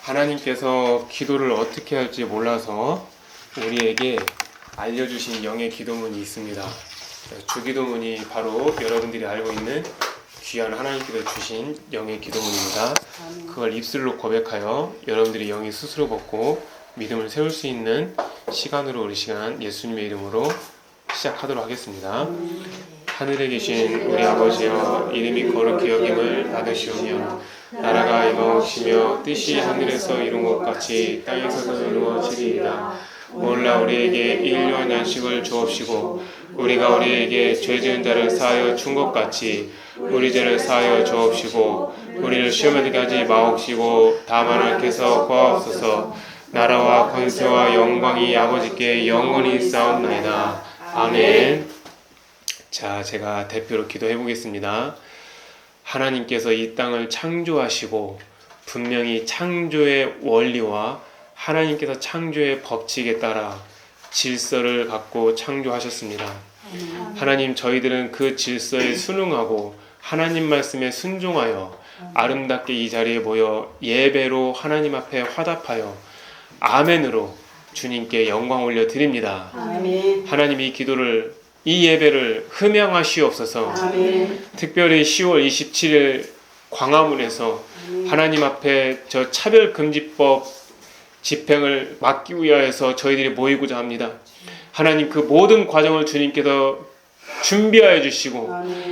하나님께서 기도를 어떻게 할지 몰라서 우리에게 알려주신 영의 기도문이 있습니다. 주기도문이 바로 여러분들이 알고 있는 귀한 하나님께서 주신 영의 기도문입니다. 그걸 입술로 고백하여 여러분들이 영이 스스로 벗고 믿음을 세울 수 있는 시간으로 우리 시간 예수님의 이름으로 시작하도록 하겠습니다. 하늘에 계신 우리 아버지여, 이름이 거룩히 여김을 받으시오며 나라가 임하옵시며 뜻이 하늘에서 이룬 것 같이 땅에서도 이루어지리이다. 오늘날 우리에게 일용할 양식을 주옵시고 우리가 우리에게 죄 지은 자를 사하여 준 것 같이 우리 죄를 사하여 주옵시고 우리를 시험에 들게 하지 마옵시고 다만 하나님께서 구하옵소서. 나라와 권세와 영광이 아버지께 영원히 있사옵나이다. 아멘. 자, 제가 대표로 기도해 보겠습니다. 하나님께서 이 땅을 창조하시고 분명히 창조의 원리와 하나님께서 창조의 법칙에 따라 질서를 갖고 창조하셨습니다. 하나님, 저희들은 그 질서에 순응하고 하나님 말씀에 순종하여 아름답게 이 자리에 모여 예배로 하나님 앞에 화답하여 아멘으로 주님께 영광 올려드립니다. 아멘. 하나님, 이 예배를 흠양하시옵소서. 아멘. 특별히 10월 27일 광화문에서 하나님 앞에 저 차별금지법 집행을 막기 위하여서 저희들이 모이고자 합니다. 하나님, 그 모든 과정을 주님께서 준비하여 주시고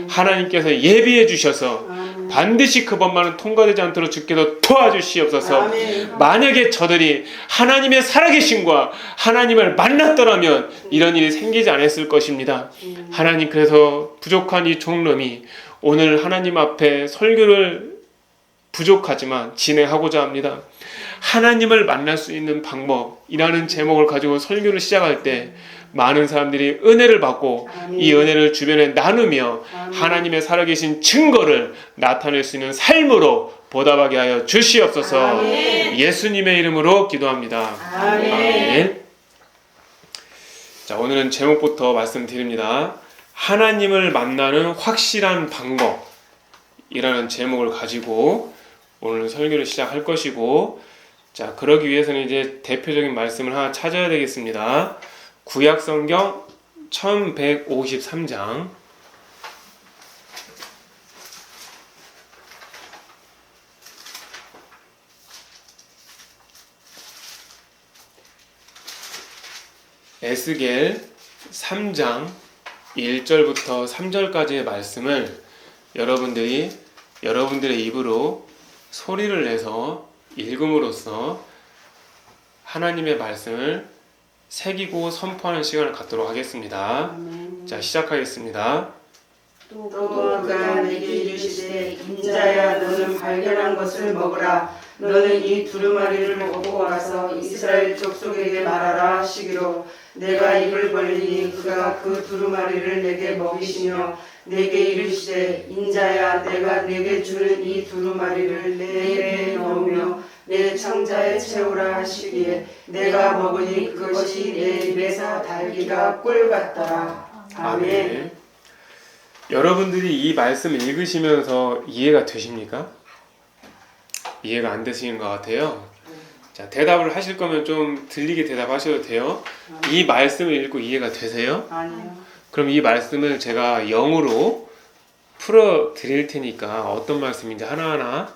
하나님께서 예비해 주셔서 반드시 그 법만은 통과되지 않도록 주께서 도와주시옵소서. 만약에 저들이 하나님의 살아계심과 하나님을 만났더라면 이런 일이 생기지 않았을 것입니다. 하나님, 그래서 부족한 이 종놈이 오늘 하나님 앞에 설교를 부족하지만 진행하고자 합니다. 하나님을 만날 수 있는 방법이라는 제목을 가지고 설교를 시작할 때 많은 사람들이 은혜를 받고 이 은혜를 주변에 나누며 하나님의 살아계신 증거를 나타낼 수 있는 삶으로 보답하게 하여 주시옵소서. 예수님의 이름으로 기도합니다. 아멘. 자, 오늘은 제목부터 말씀드립니다. 하나님을 만나는 확실한 방법이라는 제목을 가지고 오늘 설교를 시작할 것이고, 자, 그러기 위해서는 이제 대표적인 말씀을 하나 찾아야 되겠습니다. 구약성경 1153장 에스겔 3장 1절부터 3절까지의 말씀을 여러분들의 입으로 소리를 내서 읽음으로써 하나님의 말씀을 새기고 선포하는 시간을 갖도록 하겠습니다. 자, 시작하겠습니다. 또 그가 내게 이르시되 인자야, 너는 발견한 것을 먹으라. 너는 이 두루마리를 먹고 와서 이스라엘 족속에게 말하라 하시기로 내가 입을 벌리니 그가 그 두루마리를 내게 먹이시며 내게 이르시되 인자야, 내가 내게 주는 이 두루마리를 내 입에 넣으며 내 창자에 채우라 하시기에 내가 먹으니 그것이 내 입에서 달기가 꿀 같더라. 아멘. 여러분들이 이 말씀을 읽으시면서 이해가 되십니까? 이해가 안 되시는 것 같아요. 자, 대답을 하실 거면 좀 들리게 대답하셔도 돼요. 이 말씀을 읽고 이해가 되세요? 아니요. 그럼 이 말씀을 제가 영어로 풀어 드릴 테니까 어떤 말씀인지 하나하나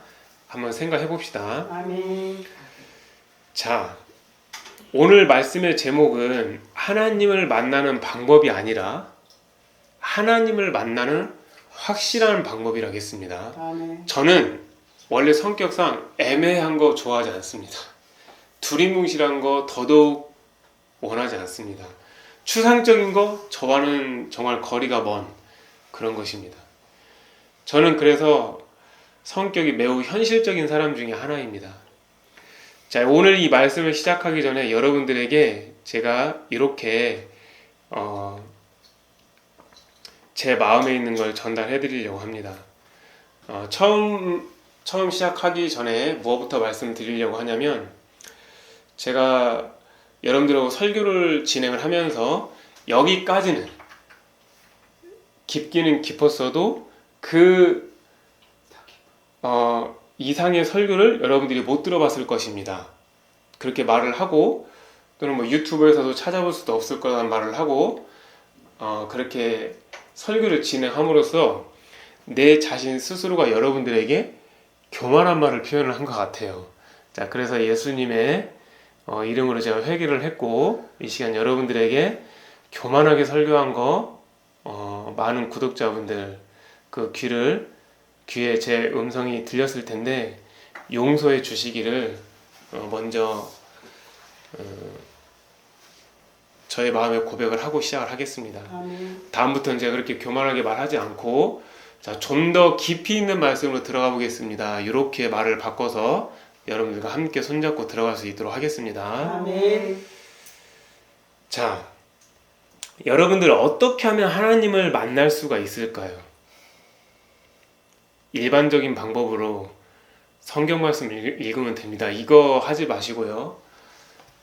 한번 생각해 봅시다. 아멘. 자, 오늘 말씀의 제목은 하나님을 만나는 방법이 아니라 하나님을 만나는 확실한 방법이라겠습니다. 아멘. 저는 원래 성격상 애매한 거 좋아하지 않습니다. 두리뭉실한 거 더더욱 원하지 않습니다. 추상적인 거 저와는 정말 거리가 먼 그런 것입니다. 저는 그래서 성격이 매우 현실적인 사람 중에 하나입니다. 자, 오늘 이 말씀을 시작하기 전에 여러분들에게 제가 이렇게 제 마음에 있는 걸 전달해 드리려고 합니다. 처음 시작하기 전에 무엇부터 말씀드리려고 하냐면, 제가 여러분들하고 설교를 진행을 하면서 여기까지는 깊기는 깊었어도 이상의 설교를 여러분들이 못 들어봤을 것입니다. 그렇게 말을 하고 또는 뭐 유튜브에서도 찾아볼 수도 없을 거라는 말을 하고 그렇게 설교를 진행함으로써 내 자신 스스로가 여러분들에게 교만한 말을 표현을 한 것 같아요. 자, 그래서 예수님의 이름으로 제가 회개를 했고 이 시간 여러분들에게 교만하게 설교한 거 많은 구독자분들 그 귀에 제 음성이 들렸을 텐데 용서해 주시기를 먼저 저의 마음의 고백을 하고 시작을 하겠습니다. 아멘. 다음부터는 제가 그렇게 교만하게 말하지 않고 좀 더 깊이 있는 말씀으로 들어가 보겠습니다. 이렇게 말을 바꿔서 여러분들과 함께 손잡고 들어갈 수 있도록 하겠습니다. 아멘. 자, 여러분들 어떻게 하면 하나님을 만날 수가 있을까요? 일반적인 방법으로 성경 말씀 읽으면 됩니다. 이거 하지 마시고요.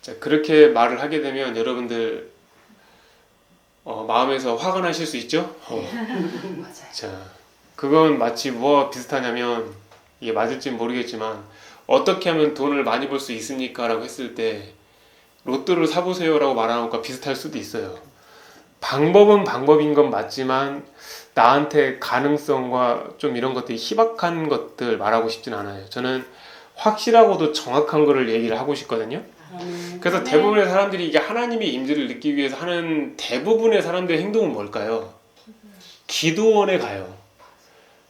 자, 그렇게 말을 하게 되면 여러분들 마음에서 화가 나실 수 있죠? 맞아요. 자, 그건 마치 뭐와 비슷하냐면 이게 맞을지 모르겠지만 어떻게 하면 돈을 많이 벌 수 있습니까? 라고 했을 때 로또를 사보세요 라고 말하는 것과 비슷할 수도 있어요. 방법은 방법인 건 맞지만 나한테 가능성과 좀 이런 것들이 희박한 것들 말하고 싶진 않아요. 저는 확실하고도 정확한 거를 얘기를 하고 싶거든요. 그래서 대부분의 사람들이 이게 하나님의 임재를 느끼기 위해서 하는 대부분의 사람들의 행동은 뭘까요? 기도원에 가요.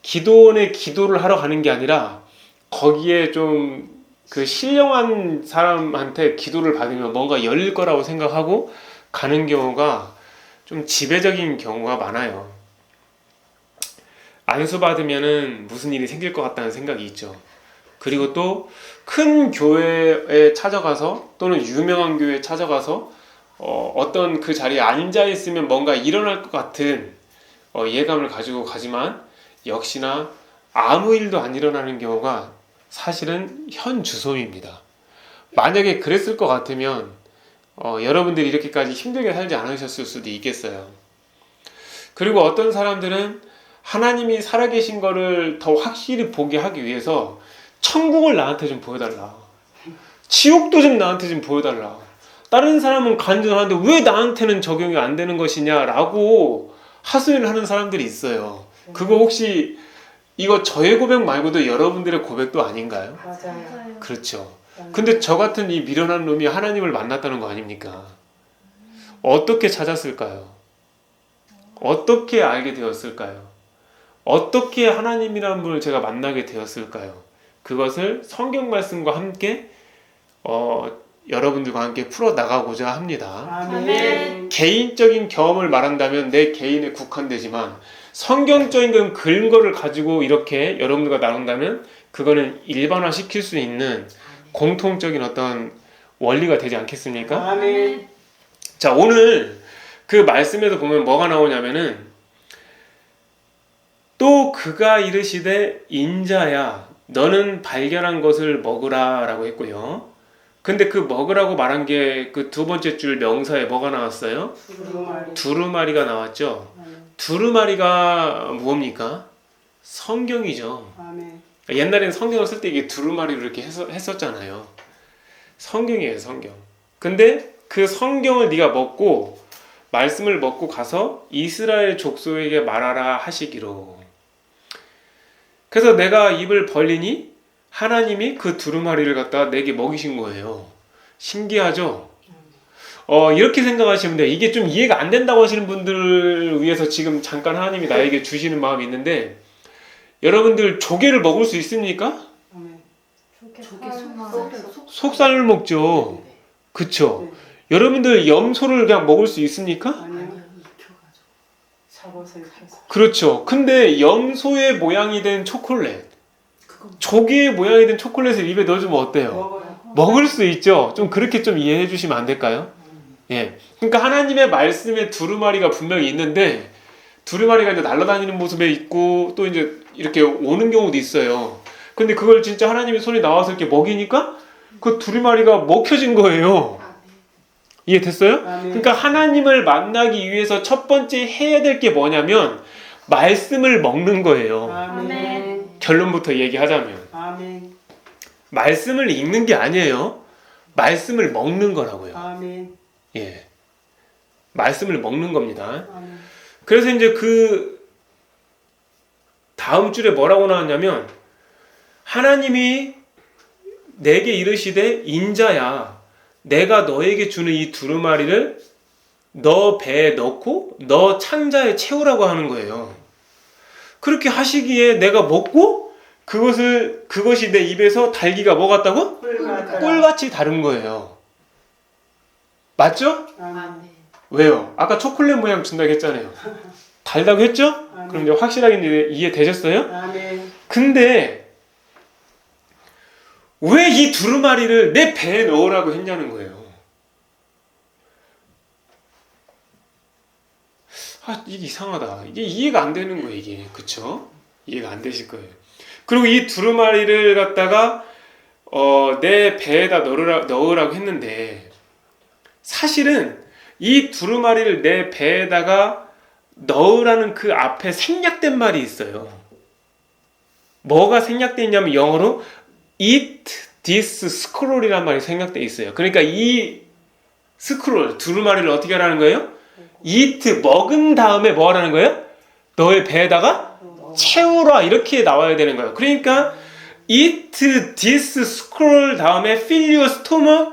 기도원에 기도를 하러 가는 게 아니라 거기에 좀 그 신령한 사람한테 기도를 받으면 뭔가 열릴 거라고 생각하고 가는 경우가 좀 지배적인 경우가 많아요. 안수 받으면은 무슨 일이 생길 것 같다는 생각이 있죠. 그리고 또 큰 교회에 찾아가서 또는 유명한 교회에 찾아가서 어떤 그 자리에 앉아 있으면 뭔가 일어날 것 같은 예감을 가지고 가지만 역시나 아무 일도 안 일어나는 경우가 사실은 현 주소입니다. 만약에 그랬을 것 같으면 여러분들이 이렇게까지 힘들게 살지 않으셨을 수도 있겠어요. 그리고 어떤 사람들은 하나님이 살아계신 거를 더 확실히 보게 하기 위해서 천국을 나한테 좀 보여달라, 지옥도 좀 나한테 좀 보여달라, 다른 사람은 간증하는데 왜 나한테는 적용이 안 되는 것이냐라고 하소연을 하는 사람들이 있어요. 그거 혹시 이거 저의 고백 말고도 여러분들의 고백도 아닌가요? 맞아요. 그렇죠. 근데 저 같은 이 미련한 놈이 하나님을 만났다는 거 아닙니까? 어떻게 찾았을까요? 어떻게 알게 되었을까요? 어떻게 하나님이라는 분을 제가 만나게 되었을까요? 그것을 성경 말씀과 함께 여러분들과 함께 풀어나가고자 합니다. 아멘. 개인적인 경험을 말한다면 내 개인에 국한되지만 성경적인 근거를 가지고 이렇게 여러분들과 나눈다면 그거는 일반화 시킬 수 있는 공통적인 어떤 원리가 되지 않겠습니까? 아멘. 자, 오늘 그 말씀에도 보면 뭐가 나오냐면은 또 그가 이르시되 인자야 너는 발견한 것을 먹으라 라고 했고요. 근데 그 먹으라고 말한 게 그 두 번째 줄 명사에 뭐가 나왔어요? 두루마리가 나왔죠. 두루마리가 무엇입니까? 성경이죠. 아멘. 옛날에는 성경을 쓸 때 이게 두루마리로 이렇게 했었잖아요. 성경이에요, 성경. 근데 그 성경을 네가 먹고 말씀을 먹고 가서 이스라엘 족속에게 말하라 하시기로. 그래서 내가 입을 벌리니 하나님이 그 두루마리를 갖다가 내게 먹이신 거예요. 신기하죠? 이렇게 생각하시면 돼요. 이게 좀 이해가 안 된다고 하시는 분들을 위해서 지금 잠깐 하나님이 나에게 주시는 마음이 있는데, 여러분들 조개를 먹을 수 있습니까? 아멘. 속살을 먹죠. 그쵸? 네. 여러분들 염소를 그냥 먹을 수 있습니까? 아니요. 잡아서 해서. 그렇죠. 근데 염소의 모양이 된 초콜릿, 조개의 모양이 된 초콜릿을 입에 넣어주면 어때요? 먹어요. 먹을 수 있죠. 좀 그렇게 좀 이해해 주시면 안 될까요? 예. 그러니까 하나님의 말씀에 두루마리가 분명히 있는데 두루마리가 이제 날아다니는 모습에 있고 또 이제 이렇게 오는 경우도 있어요. 근데 그걸 진짜 하나님의 손에 나와서 이렇게 먹이니까 그 두루마리가 먹혀진 거예요. 이해됐어요? 아멘. 그러니까 하나님을 만나기 위해서 첫 번째 해야 될 게 뭐냐면 말씀을 먹는 거예요. 아멘. 결론부터 얘기하자면 아멘. 말씀을 읽는 게 아니에요. 말씀을 먹는 거라고요. 아멘. 예. 말씀을 먹는 겁니다. 아멘. 그래서 이제 그 다음 줄에 뭐라고 나왔냐면 하나님이 내게 이르시되 인자야 내가 너에게 주는 이 두루마리를 너 배에 넣고 너 창자에 채우라고 하는 거예요. 그렇게 하시기에 내가 먹고 그것이 내 입에서 달기가 뭐 같다고? 꿀같이 다른 거예요. 맞죠? 아멘. 왜요? 아까 초콜릿 모양 준다고 했잖아요. 달다고 했죠? 그럼 이제 확실하게 이제 이해되셨어요? 아멘. 근데 왜 이 두루마리를 내 배에 넣으라고 했냐는 거예요. 아, 이게 이상하다. 이게 이해가 안 되는 거예요, 이게. 그쵸? 이해가 안 되실 거예요. 그리고 이 두루마리를 갖다가 내 배에다 넣으라고 했는데 사실은 이 두루마리를 내 배에다가 넣으라는 그 앞에 생략된 말이 있어요. 뭐가 생략되어 있냐면 영어로 eat this scroll이라는 말이 생략되어 있어요. 그러니까 이 스크롤, 두루마리를 어떻게 하라는 거예요? eat, 먹은 다음에 뭐 하라는 거예요? 너의 배에다가 채우라 이렇게 나와야 되는 거예요. 그러니까 eat this scroll 다음에 fill your stomach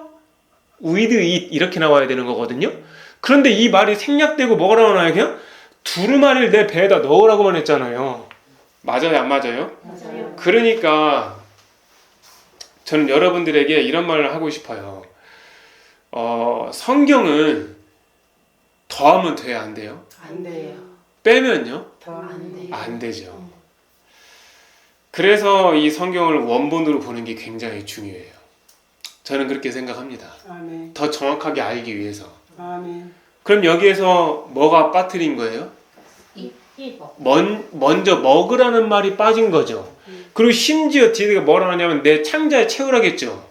with it 이렇게 나와야 되는 거거든요. 그런데 이 말이 생략되고 뭐가 나오나요? 그냥 두루마리를 내 배에다 넣으라고만 했잖아요. 맞아요, 안 맞아요? 맞아요. 그러니까 저는 여러분들에게 이런 말을 하고 싶어요. 성경은 더하면 돼요, 안 돼요? 안 돼요. 빼면요? 더 안 돼요. 안 되죠. 그래서 이 성경을 원본으로 보는 게 굉장히 중요해요. 저는 그렇게 생각합니다. 아멘. 더 정확하게 알기 위해서. 아멘. 그럼 여기에서 뭐가 빠뜨린 거예요? 먼저 먹으라는 말이 빠진 거죠. 그리고 심지어 뒤에가 뭐라 하냐면 내 창자에 채우라겠죠.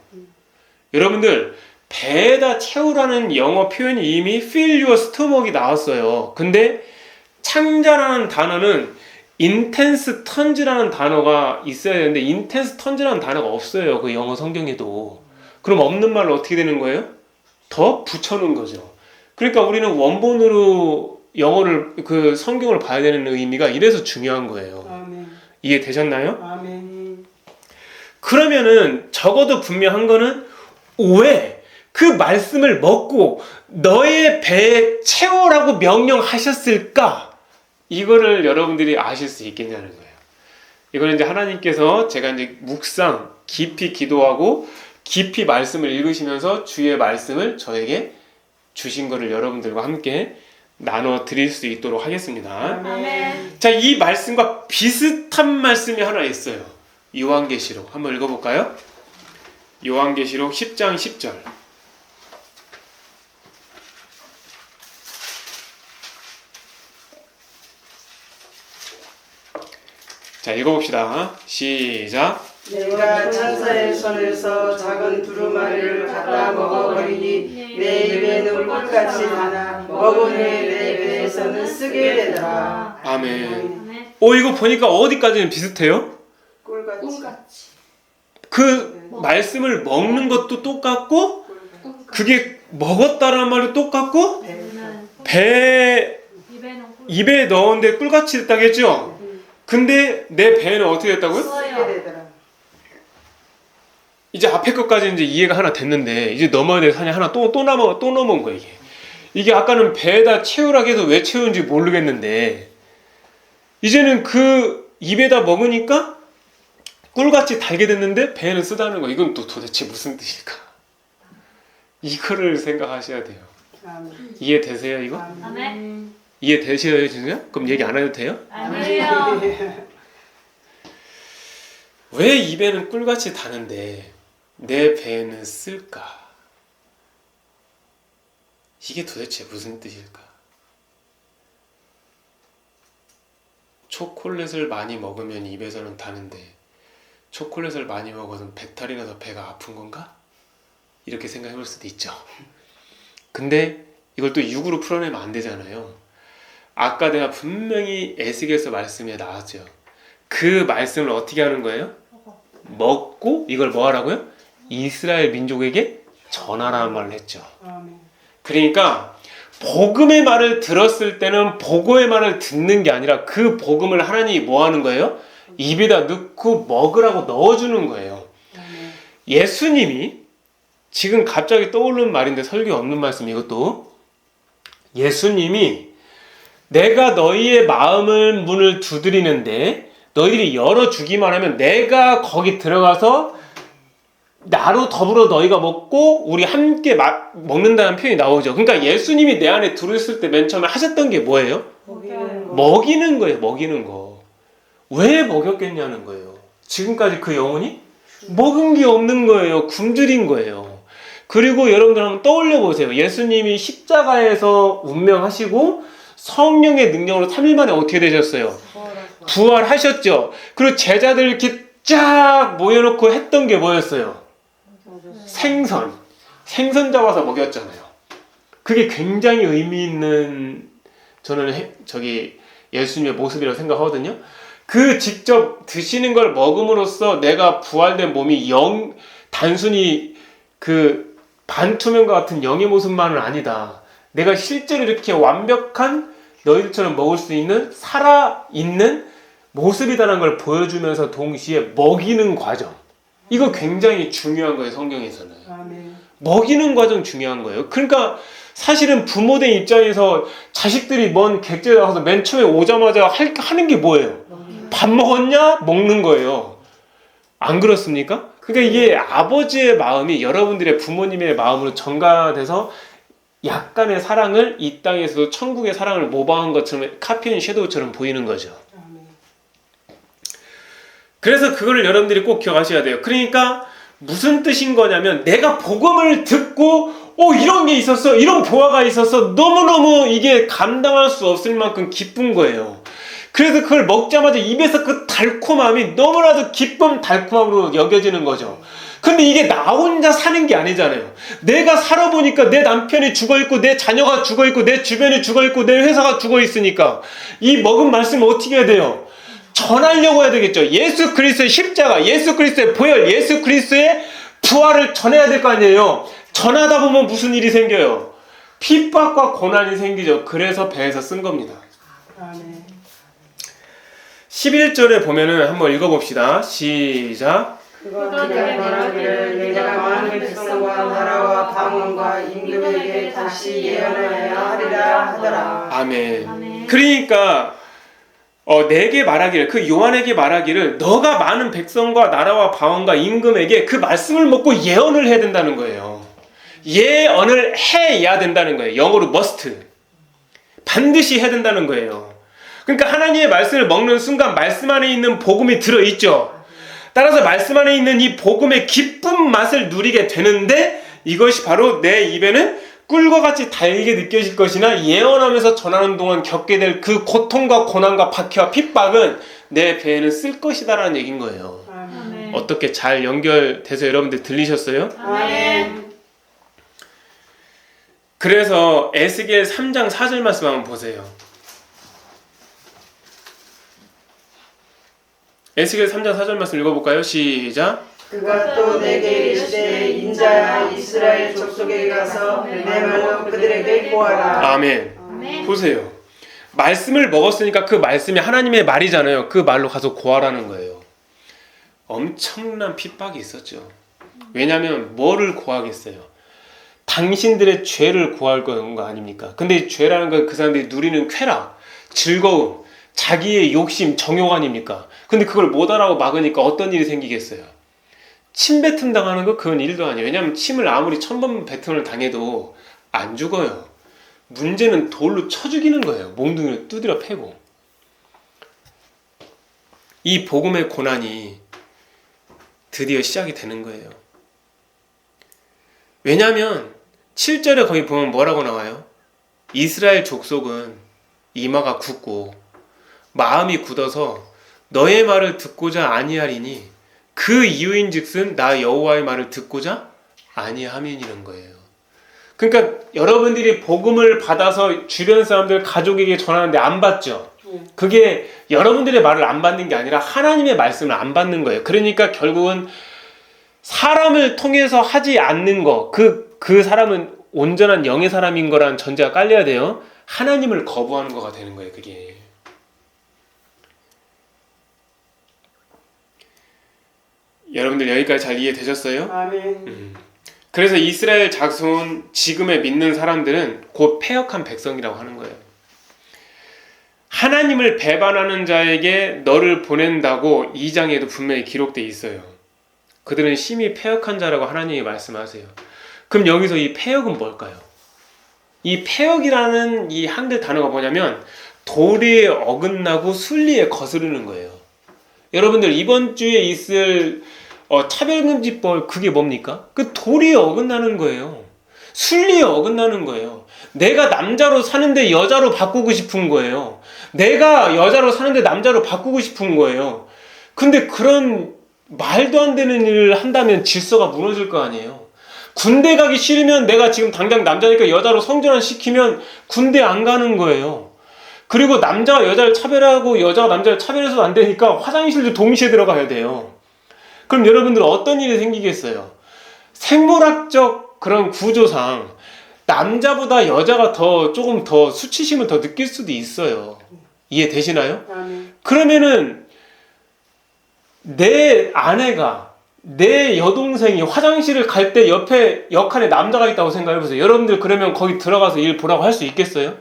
여러분들 배에다 채우라는 영어 표현이 이미 fill your stomach이 나왔어요. 근데 창자라는 단어는 intense tongue라는 단어가 있어야 되는데 intense tongue라는 단어가 없어요. 그 영어 성경에도. 그럼 없는 말로 어떻게 되는 거예요? 더 붙여놓은 거죠. 그러니까 우리는 원본으로 영어를 그 성경을 봐야 되는 의미가 이래서 중요한 거예요. 아멘. 이해되셨나요? 아멘. 그러면은 적어도 분명한 거는 왜 그 말씀을 먹고 너의 배에 채우라고 명령하셨을까? 이거를 여러분들이 아실 수 있겠냐는 거예요. 이거는 이제 하나님께서 제가 이제 묵상 깊이 기도하고 깊이 말씀을 읽으시면서 주의 말씀을 저에게 주신 거를 여러분들과 함께 나눠 드릴 수 있도록 하겠습니다. 아멘. 자, 이 말씀과 비슷한 말씀이 하나 있어요. 요한계시록 한번 읽어볼까요? 요한계시록 10장 10절. 자, 읽어봅시다. 시작. 내가 천사의 손에서 작은 두루마리를 갖다 먹어버리니 내 입에는 꿀같이 나나 먹은 후에 내 배에서는 쓰게 되더라. 아멘. 이거 보니까 어디까지는 비슷해요? 꿀같이. 그 말씀을 먹는 것도 똑같고 그게 먹었다라는 말도 똑같고 배 입에 넣었는데 꿀같이 됐다겠죠? 근데 내 배는 어떻게 됐다고요? 쓰게 되더라. 이제 앞에 것까지 이제 이해가 하나 됐는데 이제 넘어야 될 산이 하나 또 넘어온 거야 이게. 이게 아까는 배에다 채우라고 해서 왜 채우는지 모르겠는데 이제는 그 입에다 먹으니까 꿀같이 달게 됐는데 배에는 쓰다는 거. 이건 또 도대체 무슨 뜻일까? 이거를 생각하셔야 돼요. 아멘. 이해되세요 이거? 아멘. 이해되셔요 진짜? 그럼 얘기 안 해도 돼요? 아니에요. 왜 입에는 꿀같이 다는데 내 배에는 쓸까? 이게 도대체 무슨 뜻일까? 초콜릿을 많이 먹으면 입에서는 다는데 초콜릿을 많이 먹어서 배탈이 나서 배가 아픈 건가? 이렇게 생각해 볼 수도 있죠. 근데 이걸 또 육으로 풀어내면 안 되잖아요. 아까 내가 분명히 에스겔서 말씀에 나왔죠. 그 말씀을 어떻게 하는 거예요? 먹고 이걸 뭐 하라고요? 이스라엘 민족에게 전하라는 말을 했죠. 아멘. 그러니까 복음의 말을 들었을 때는 복음의 말을 듣는 게 아니라 그 복음을 하나님이 뭐 하는 거예요? 입에다 넣고 먹으라고 넣어주는 거예요. 아멘. 예수님이 지금 갑자기 떠오르는 말인데 설교 없는 말씀 이것도 예수님이 내가 너희의 마음을 문을 두드리는데 너희들이 열어주기만 하면 내가 거기 들어가서 나로 더불어 너희가 먹고 우리 함께 먹는다는 표현이 나오죠. 그러니까 예수님이 내 안에 들어있을 때 맨 처음에 하셨던 게 뭐예요? 먹이는 거예요. 먹이는 거. 왜 먹였겠냐는 거예요. 지금까지 그 영혼이 먹은 게 없는 거예요. 굶주린 거예요. 그리고 여러분들 한번 떠올려 보세요. 예수님이 십자가에서 운명하시고 성령의 능력으로 3일 만에 어떻게 되셨어요? 부활하셨죠. 그리고 제자들 이렇게 쫙 모여놓고 했던 게 뭐였어요? 생선 잡아서 먹였잖아요. 그게 굉장히 의미 있는 저는 예수님의 모습이라고 생각하거든요. 그 직접 드시는 걸 먹음으로써 내가 부활된 몸이 단순히 그 반투명과 같은 영의 모습만은 아니다. 내가 실제로 이렇게 완벽한 너희들처럼 먹을 수 있는 살아있는 모습이다라는 걸 보여주면서 동시에 먹이는 과정. 이거 굉장히 중요한 거예요, 성경에서는. 아멘. 먹이는 과정 중요한 거예요. 그러니까 사실은 부모된 입장에서 자식들이 먼 객지에 나가서 맨 처음에 오자마자 하는 게 뭐예요? 밥 먹었냐? 먹는 거예요. 안 그렇습니까? 그러니까 이게 아버지의 마음이 여러분들의 부모님의 마음으로 전가돼서 약간의 사랑을 이 땅에서도 천국의 사랑을 모방한 것처럼 카피 앤 섀도우처럼 보이는 거죠. 그래서 그거를 여러분들이 꼭 기억하셔야 돼요. 그러니까 무슨 뜻인 거냐면 내가 복음을 듣고 이런 게 있었어, 이런 보화가 있었어, 너무너무 이게 감당할 수 없을 만큼 기쁜 거예요. 그래서 그걸 먹자마자 입에서 그 달콤함이 너무나도 기쁨 달콤함으로 여겨지는 거죠. 근데 이게 나 혼자 사는 게 아니잖아요. 내가 살아보니까 내 남편이 죽어있고 내 자녀가 죽어있고 내 주변이 죽어있고 내 회사가 죽어있으니까 이 먹은 말씀을 어떻게 해야 돼요? 전하려고 해야 되겠죠. 예수 그리스도의 십자가, 예수 그리스도의 보혈, 예수 그리스도의 부활을 전해야 될 거 아니에요. 전하다 보면 무슨 일이 생겨요? 핍박과 고난이 생기죠. 그래서 배에서 쓴 겁니다. 아멘. 11절에 보면은 한번 읽어봅시다. 시작. 그들의 말하기를 내가 많은 백성과 나라와 방언과 임금에게 다시 예언하여야 하리라 하더라. 아멘. 그러니까 내게 말하기를, 그 요한에게 말하기를 너가 많은 백성과 나라와 방언과 임금에게 그 말씀을 먹고 예언을 해야 된다는 거예요. 예언을 해야 된다는 거예요. 영어로 must. 반드시 해야 된다는 거예요. 그러니까 하나님의 말씀을 먹는 순간 말씀 안에 있는 복음이 들어있죠. 따라서 말씀 안에 있는 이 복음의 기쁜 맛을 누리게 되는데 이것이 바로 내 입에는 꿀과 같이 달게 느껴질 것이나 예언하면서 전하는 동안 겪게 될 그 고통과 고난과 박해와 핍박은 내 배에는 쓸 것이다라는 얘기인 거예요. 아멘. 어떻게 잘 연결돼서 여러분들 들리셨어요? 아멘. 그래서 에스겔 3장 4절 말씀 한번 보세요. 에스겔 3장 4절 말씀 읽어볼까요? 시작. 그가 또 내게 이르시되 인자야 이스라엘 족속에 가서 내 말로 그들에게 보아라. 아멘. 보세요. 말씀을 먹었으니까 그 말씀이 하나님의 말이잖아요. 그 말로 가서 고하라는 거예요. 엄청난 핍박이 있었죠. 왜냐하면 뭐를 고하겠어요? 당신들의 죄를 고할 거 아닙니까? 근데 이 죄라는 건 그 사람들이 누리는 쾌락, 즐거움, 자기의 욕심, 정욕 아닙니까? 근데 그걸 못하라고 막으니까 어떤 일이 생기겠어요? 침 뱉음 당하는 거 그건 일도 아니에요. 왜냐하면 침을 아무리 1000번 뱉음을 당해도 안 죽어요. 문제는 돌로 쳐 죽이는 거예요. 몽둥이로 두드려 패고. 이 복음의 고난이 드디어 시작이 되는 거예요. 왜냐하면 7절에 거기 보면 뭐라고 나와요? 이스라엘 족속은 이마가 굳고 마음이 굳어서 너의 말을 듣고자 아니하리니 그 이유인즉슨 나 여호와의 말을 듣고자 아니함이라는 거예요. 그러니까 여러분들이 복음을 받아서 주변 사람들 가족에게 전하는데 안 받죠? 그게 여러분들의 말을 안 받는 게 아니라 하나님의 말씀을 안 받는 거예요. 그러니까 결국은 사람을 통해서 하지 않는 거, 그 사람은 온전한 영의 사람인 거란 전제가 깔려야 돼요. 하나님을 거부하는 거가 되는 거예요, 그게. 여러분들 여기까지 잘 이해되셨어요? 아멘. 그래서 이스라엘 자손 지금의 믿는 사람들은 곧 패역한 백성이라고 하는 거예요. 하나님을 배반하는 자에게 너를 보낸다고 2장에도 분명히 기록되어 있어요. 그들은 심히 패역한 자라고 하나님이 말씀하세요. 그럼 여기서 이 패역은 뭘까요? 이 패역이라는 이 한글 단어가 뭐냐면 도리에 어긋나고 순리에 거스르는 거예요. 여러분들 이번 주에 있을 차별금지법 그게 뭡니까? 그 도리에 어긋나는 거예요. 순리에 어긋나는 거예요. 내가 남자로 사는데 여자로 바꾸고 싶은 거예요. 내가 여자로 사는데 남자로 바꾸고 싶은 거예요. 근데 그런 말도 안 되는 일을 한다면 질서가 무너질 거 아니에요. 군대 가기 싫으면 내가 지금 당장 남자니까 여자로 성전환 시키면 군대 안 가는 거예요. 그리고 남자가 여자를 차별하고 여자가 남자를 차별해서도 안 되니까 화장실도 동시에 들어가야 돼요. 그럼 여러분들 어떤 일이 생기겠어요? 생물학적 그런 구조상 남자보다 여자가 조금 더 수치심을 더 느낄 수도 있어요. 이해되시나요? 그러면은 내 아내가 내 여동생이 화장실을 갈 때 옆에 역할에 남자가 있다고 생각해보세요. 여러분들 그러면 거기 들어가서 일 보라고 할 수 있겠어요?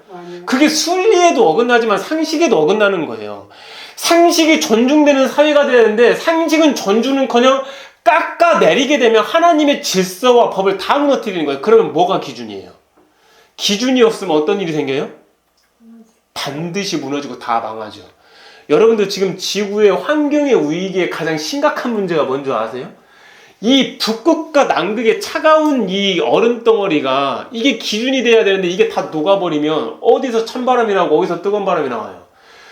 그게 순리에도 어긋나지만 상식에도 어긋나는 거예요. 상식이 존중되는 사회가 되는데 상식은 존중은커녕 깎아내리게 되면 하나님의 질서와 법을 다 무너뜨리는 거예요. 그러면 뭐가 기준이에요? 기준이 없으면 어떤 일이 생겨요? 반드시 무너지고 다 망하죠. 여러분들 지금 지구의 환경의 위기의 가장 심각한 문제가 뭔지 아세요? 이 북극과 남극의 차가운 이 얼음 덩어리가 이게 기준이 돼야 되는데 이게 다 녹아버리면 어디서 찬바람이 나고 어디서 뜨거운 바람이 나와요.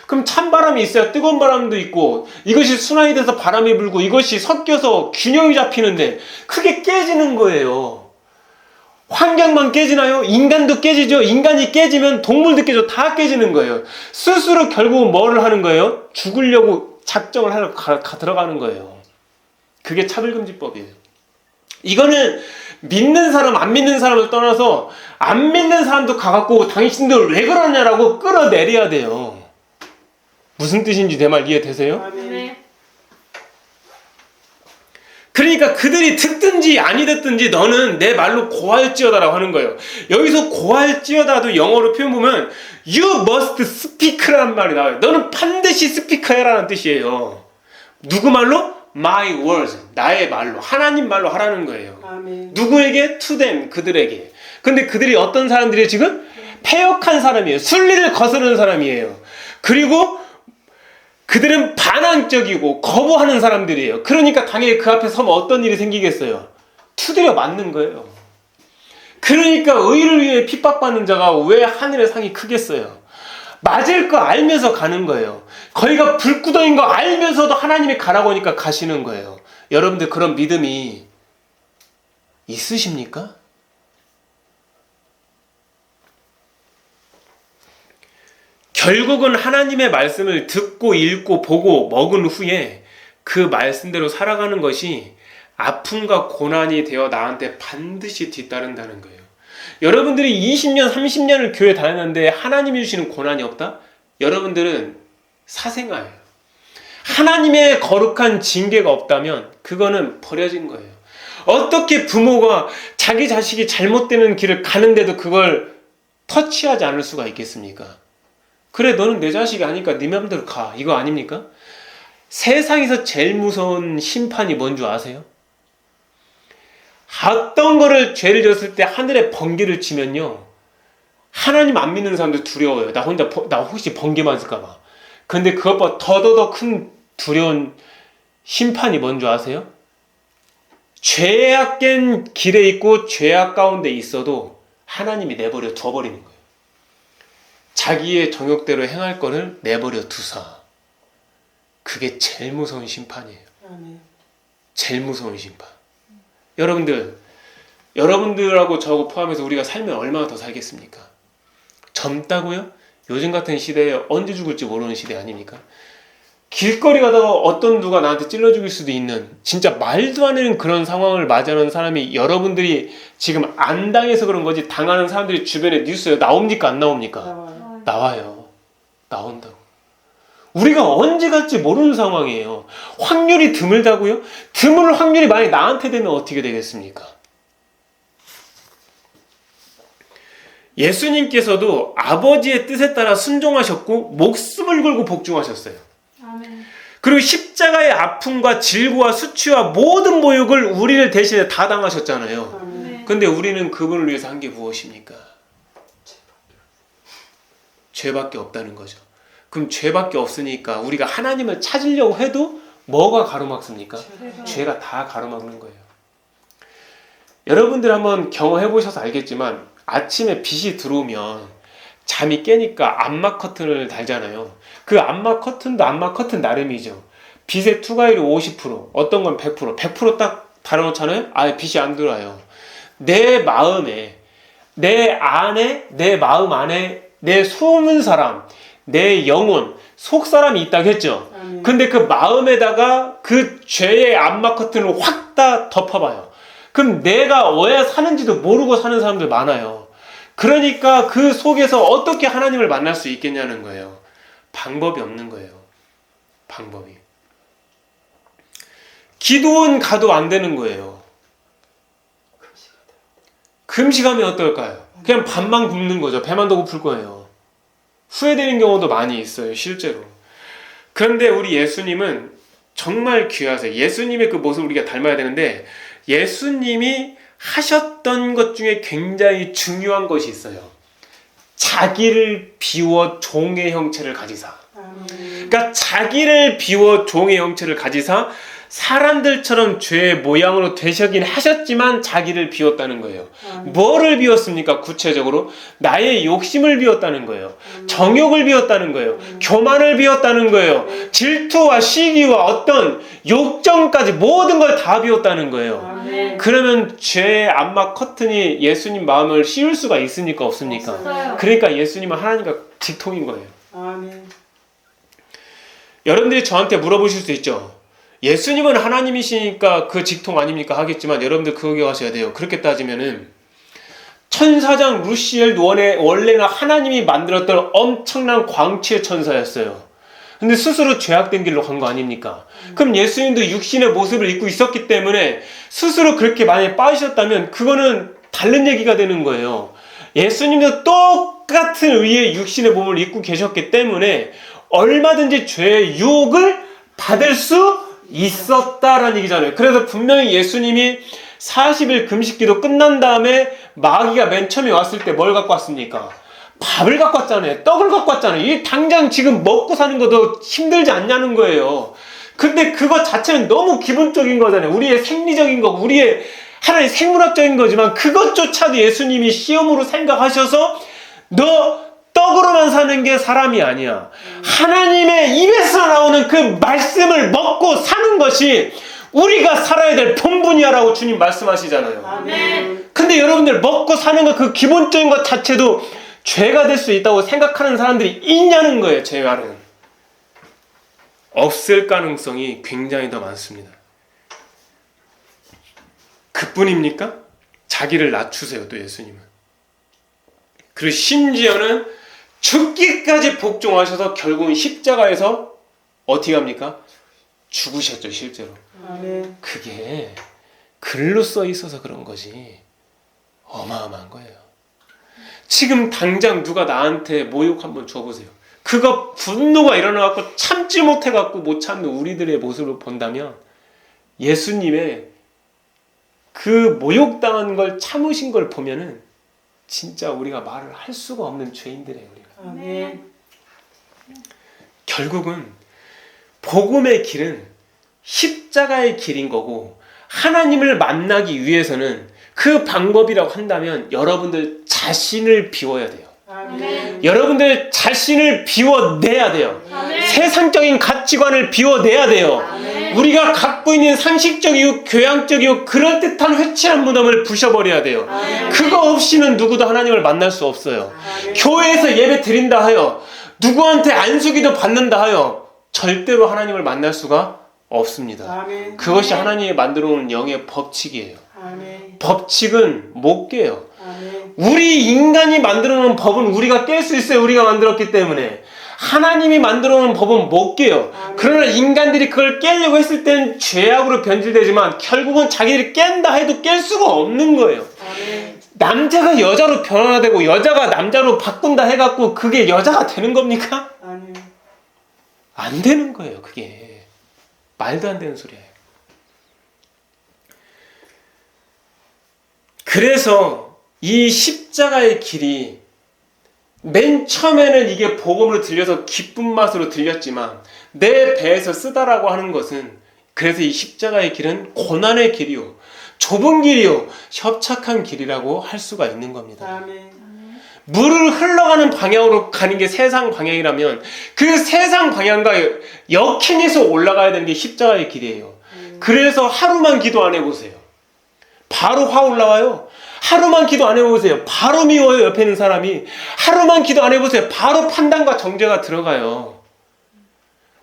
그럼 찬바람이 있어야 뜨거운 바람도 있고 이것이 순환이 돼서 바람이 불고 이것이 섞여서 균형이 잡히는데 그게 깨지는 거예요. 환경만 깨지나요? 인간도 깨지죠. 인간이 깨지면 동물도 깨져. 다 깨지는 거예요. 스스로 결국은 뭐를 하는 거예요? 죽으려고 작정을 하러 들어가는 거예요. 그게 차별금지법이에요. 이거는 믿는 사람 안 믿는 사람을 떠나서 안 믿는 사람도 가갖고 당신들 왜 그러냐라고 끌어내려야 돼요. 무슨 뜻인지 내 말 이해되세요? 아멘. 그러니까 그들이 듣든지 아니 듣든지 너는 내 말로 고할지어다라고 하는 거예요. 여기서 고할지어다도 영어로 표현 보면 You must speak라는 말이 나와요. 너는 반드시 스피커해라는 뜻이에요. 누구 말로? My words. 나의 말로. 하나님 말로 하라는 거예요. 아멘. 누구에게? To them. 그들에게. 근데 그들이 어떤 사람들이에요 지금? 패역한 사람이에요. 순리를 거스르는 사람이에요. 그리고 그들은 반항적이고 거부하는 사람들이에요. 그러니까 당연히 그 앞에 서면 어떤 일이 생기겠어요? 투들여 맞는 거예요. 그러니까 의를 위해 핍박받는 자가 왜 하늘의 상이 크겠어요? 맞을 거 알면서 가는 거예요. 거기가 불구덩인 거 알면서도 하나님이 가라고 하니까 가시는 거예요. 여러분들 그런 믿음이 있으십니까? 결국은 하나님의 말씀을 듣고 읽고 보고 먹은 후에 그 말씀대로 살아가는 것이 아픔과 고난이 되어 나한테 반드시 뒤따른다는 거예요. 여러분들이 20년, 30년을 교회 다녔는데 하나님이 주시는 고난이 없다? 여러분들은 사생아예요. 하나님의 거룩한 징계가 없다면 그거는 버려진 거예요. 어떻게 부모가 자기 자식이 잘못되는 길을 가는데도 그걸 터치하지 않을 수가 있겠습니까? 그래 너는 내 자식이 아니까 네 맘대로 가. 이거 아닙니까? 세상에서 제일 무서운 심판이 뭔 줄 아세요? 어떤 거를 죄를 졌을 때 하늘에 번개를 치면요 하나님 안 믿는 사람들 두려워요. 나 혹시 번개 맞을까 봐. 근데 그것보다 더더더 큰 두려운 심판이 뭔 줄 아세요? 죄악된 길에 있고 죄악 가운데 있어도 하나님이 내버려 둬버리는 거예요. 자기의 정욕대로 행할 거를 내버려 두사. 그게 제일 무서운 심판이에요. 제일 무서운 심판. 여러분들하고 저하고 포함해서 우리가 살면 얼마나 더 살겠습니까? 젊다고요? 요즘 같은 시대에 언제 죽을지 모르는 시대 아닙니까? 길거리 가다가 어떤 누가 나한테 찔러 죽일 수도 있는 진짜 말도 안 되는 그런 상황을 맞이하는 사람이 여러분들이 지금 안 당해서 그런 거지 당하는 사람들이 주변에 뉴스에 나옵니까? 안 나옵니까? 나와요. 나온다고. 우리가 언제 갈지 모르는 상황이에요. 확률이 드물다고요? 드물 확률이 만약 나한테 되면 어떻게 되겠습니까? 예수님께서도 아버지의 뜻에 따라 순종하셨고 목숨을 걸고 복종하셨어요. 아멘. 그리고 십자가의 아픔과 질고와 수치와 모든 모욕을 우리를 대신에 다 당하셨잖아요. 네. 근데 우리는 그분을 위해서 한 게 무엇입니까? 죄밖에 없다는 거죠. 그럼 죄밖에 없으니까 우리가 하나님을 찾으려고 해도 뭐가 가로막습니까? 죄가 다 가로막는 거예요. 여러분들 한번 경험해 보셔서 알겠지만 아침에 빛이 들어오면 잠이 깨니까 암막 커튼을 달잖아요. 그 암막 커튼도 암막 커튼 나름이죠. 빛의 투과율이 50%, 어떤 건 100% 딱 달아놓잖아요. 아예 빛이 안 들어와요. 내 마음에, 내 안에, 내 마음 안에 내 숨은 사람, 내 영혼, 속 사람이 있다고 했죠. 근데 그 마음에다가 그 죄의 암막 커튼을 확 다 덮어봐요. 그럼 내가 왜 사는지도 모르고 사는 사람들 많아요. 그러니까 그 속에서 어떻게 하나님을 만날 수 있겠냐는 거예요. 방법이 없는 거예요. 방법이. 기도원 가도 안 되는 거예요. 금식하면 어떨까요? 그냥 밥만 굶는 거죠. 배만 더 고플 거예요. 후회되는 경우도 많이 있어요. 실제로. 그런데 우리 예수님은 정말 귀하세요. 예수님의 그 모습을 우리가 닮아야 되는데 예수님이 하셨던 것 중에 굉장히 중요한 것이 있어요. 자기를 비워 종의 형체를 가지사. 그러니까 자기를 비워 종의 형체를 가지사 사람들처럼 죄의 모양으로 되시긴 하셨지만 자기를 비웠다는 거예요. 뭐를 비웠습니까? 구체적으로 나의 욕심을 비웠다는 거예요. 정욕을 비웠다는 거예요. 교만을 비웠다는 거예요. 질투와 시기와 어떤 욕정까지 모든 걸 다 비웠다는 거예요. 그러면 죄의 암막 커튼이 예수님 마음을 씌울 수가 있습니까? 없습니까? 없어요. 그러니까 예수님은 하나님과 직통인 거예요. 아멘. 여러분들이 저한테 물어보실 수 있죠. 예수님은 하나님이시니까 그 직통 아닙니까? 하겠지만 여러분들 그거 기억하셔야 돼요. 그렇게 따지면은 천사장 루시엘 원래는 하나님이 만들었던 엄청난 광채의 천사였어요. 근데 스스로 죄악된 길로 간 거 아닙니까? 그럼 예수님도 육신의 모습을 입고 있었기 때문에 스스로 그렇게 많이 빠지셨다면 그거는 다른 얘기가 되는 거예요. 예수님도 똑같은 의의 육신의 몸을 입고 계셨기 때문에 얼마든지 죄의 유혹을 받을 수 있었다라는 얘기잖아요. 그래서 분명히 예수님이 40일 금식기도 끝난 다음에 마귀가 맨 처음에 왔을 때 뭘 갖고 왔습니까? 밥을 갖고 왔잖아요. 떡을 갖고 왔잖아요. 이 당장 지금 먹고 사는 것도 힘들지 않냐는 거예요. 근데 그것 자체는 너무 기본적인 거잖아요. 우리의 생리적인 거, 우리의 하나의 생물학적인 거지만 그것조차도 예수님이 시험으로 생각하셔서 너 떡으로만 사는 게 사람이 아니야. 하나님의 입에서 나오는 그 말씀을 먹고 사는 것이 우리가 살아야 될 본분이야라고 주님 말씀하시잖아요. 아멘. 근데 여러분들 먹고 사는 것 그 기본적인 것 자체도 죄가 될 수 있다고 생각하는 사람들이 있냐는 거예요. 제 말은. 없을 가능성이 굉장히 더 많습니다. 그뿐입니까? 자기를 낮추세요. 또 예수님은. 그리고 심지어는 죽기까지 복종하셔서 결국은 십자가에서 어떻게 합니까? 죽으셨죠. 실제로. 아멘. 그게 글로 써 있어서 그런 거지 어마어마한 거예요. 지금 당장 누가 나한테 모욕 한번 줘보세요. 그거 분노가 일어나갖고 참지 못해갖고 못 참는 우리들의 모습을 본다면 예수님의 그 모욕당한 걸 참으신 걸 보면은 진짜 우리가 말을 할 수가 없는 죄인들이에요. 우리가. 아멘. 결국은 복음의 길은 십자가의 길인 거고 하나님을 만나기 위해서는 그 방법이라고 한다면 여러분들 자신을 비워야 돼요. 아멘. 여러분들 자신을 비워내야 돼요. 아멘. 세상적인 가치관을 비워내야 돼요. 아멘. 우리가 갖고 있는 상식적이고 교양적이고 그럴듯한 회칠한 무덤을 부셔버려야 돼요. 그거 없이는 누구도 하나님을 만날 수 없어요. 교회에서 예배 드린다 하여 누구한테 안수기도 받는다 하여 절대로 하나님을 만날 수가 없습니다. 그것이 하나님이 만들어 놓은 영의 법칙이에요. 법칙은 못 깨요. 우리 인간이 만들어 놓은 법은 우리가 깰 수 있어요. 우리가 만들었기 때문에. 하나님이 만들어 놓은 법은 못 깨요. 그러나 인간들이 그걸 깨려고 했을 땐 죄악으로 변질되지만 결국은 자기들이 깬다 해도 깰 수가 없는 거예요. 남자가 여자로 변화되고 여자가 남자로 바꾼다 해갖고 그게 여자가 되는 겁니까? 안 되는 거예요. 그게 말도 안 되는 소리예요. 그래서 이 십자가의 길이 맨 처음에는 이게 복음으로 들려서 기쁜 맛으로 들렸지만 내 배에서 쓰다라고 하는 것은 그래서 이 십자가의 길은 고난의 길이요, 좁은 길이요, 협착한 길이라고 할 수가 있는 겁니다. 물을 흘러가는 방향으로 가는 게 세상 방향이라면 그 세상 방향과 역행해서 올라가야 되는 게 십자가의 길이에요. 그래서 하루만 기도 안 해보세요. 바로 화 올라와요. 하루만 기도 안 해보세요. 바로 미워요. 옆에 있는 사람이. 하루만 기도 안 해보세요. 바로 판단과 정죄가 들어가요.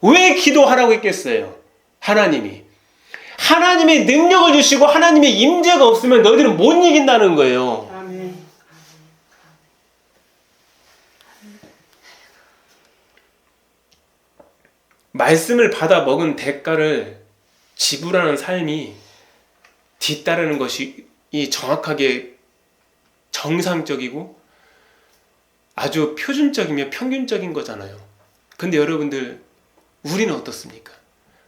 왜 기도하라고 했겠어요? 하나님이 능력을 주시고 하나님의 임재가 없으면 너희들은 못 이긴다는 거예요. 말씀을 받아 먹은 대가를 지불하는 삶이 뒤따르는 것이 정확하게 정상적이고 아주 표준적이며 평균적인 거잖아요. 근데 여러분들, 우리는 어떻습니까?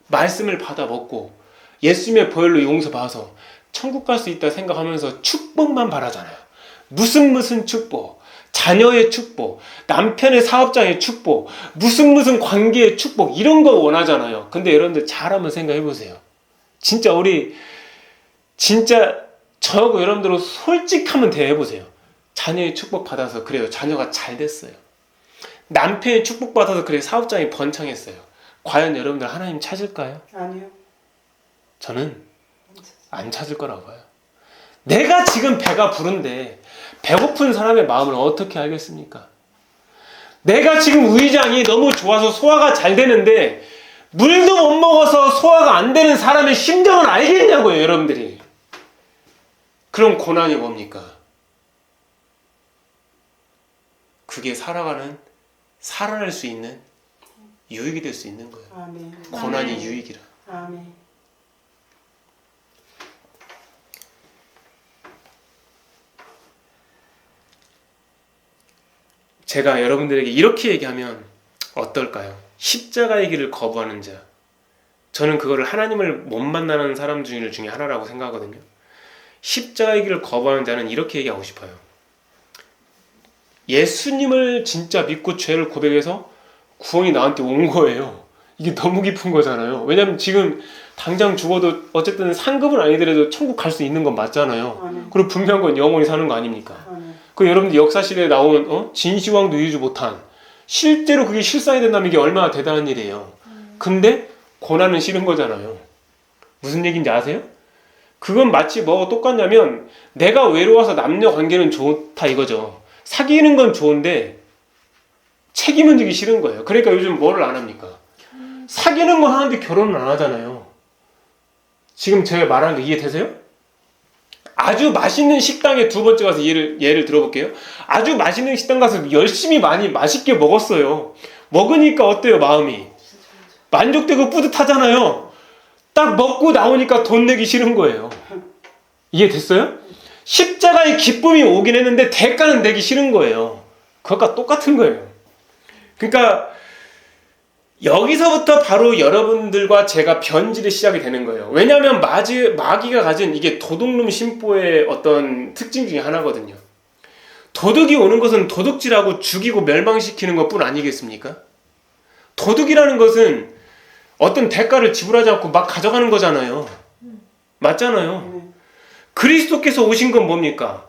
말씀을 받아 먹고 예수님의 보혈로 용서받아서 천국 갈 수 있다 생각하면서 축복만 바라잖아요. 무슨 축복, 자녀의 축복, 남편의 사업장의 축복, 무슨 관계의 축복, 이런 거 원하잖아요. 근데 여러분들 잘 한번 생각해 보세요. 진짜 저하고 여러분들은 솔직하면 대해보세요. 자녀의 축복 받아서 그래요, 자녀가 잘 됐어요. 남편의 축복 받아서 그래요, 사업장이 번창했어요. 과연 여러분들 하나님 찾을까요? 아니요. 저는 안 찾을 거라고 봐요. 내가 지금 배가 부른데 배고픈 사람의 마음을 어떻게 알겠습니까? 내가 지금 위장이 너무 좋아서 소화가 잘 되는데 물도 못 먹어서 소화가 안 되는 사람의 심정을 알겠냐고요, 여러분들이. 그럼 고난이 뭡니까? 그게 살아날 수 있는 유익이 될 수 있는 거예요. 아멘. 고난이 아멘. 유익이라. 아멘. 제가 여러분들에게 이렇게 얘기하면 어떨까요? 십자가의 길을 거부하는 자. 저는 그거를 하나님을 못 만나는 사람 중에 하나라고 생각하거든요. 십자가의 길을 거부하는 자는 이렇게 얘기하고 싶어요. 예수님을 진짜 믿고 죄를 고백해서 구원이 나한테 온 거예요. 이게 너무 깊은 거잖아요. 왜냐면 지금 당장 죽어도 어쨌든 상급은 아니더라도 천국 갈 수 있는 건 맞잖아요. 그리고 분명한 건 영원히 사는 거 아닙니까? 그 여러분들 역사시대에 나온 진시황도 이루지 못한, 실제로 그게 실상이 된다면 이게 얼마나 대단한 일이에요. 근데 고난은 싫은 거잖아요. 무슨 얘기인지 아세요? 그건 마치 뭐가 똑같냐면 내가 외로워서 남녀 관계는 좋다 이거죠. 사귀는 건 좋은데 책임은 지기 싫은 거예요. 그러니까 요즘 뭐를 안 합니까? 사귀는 건 하는데 결혼은 안 하잖아요. 지금 제가 말하는 거 이해되세요? 아주 맛있는 식당에 두 번째 가서 예를 들어볼게요. 아주 맛있는 식당 가서 열심히 많이 맛있게 먹었어요. 먹으니까 어때요, 마음이? 만족되고 뿌듯하잖아요. 딱 먹고 나오니까 돈 내기 싫은 거예요. 이해됐어요? 십자가의 기쁨이 오긴 했는데 대가는 내기 싫은 거예요. 그것과 똑같은 거예요. 그러니까 여기서부터 바로 여러분들과 제가 변질이 시작이 되는 거예요. 왜냐하면 마귀가 가진 이게 도둑놈 심보의 어떤 특징 중에 하나거든요. 도둑이 오는 것은 도둑질하고 죽이고 멸망시키는 것뿐 아니겠습니까? 도둑이라는 것은 어떤 대가를 지불하지 않고 막 가져가는 거잖아요. 맞잖아요. 그리스도께서 오신 건 뭡니까?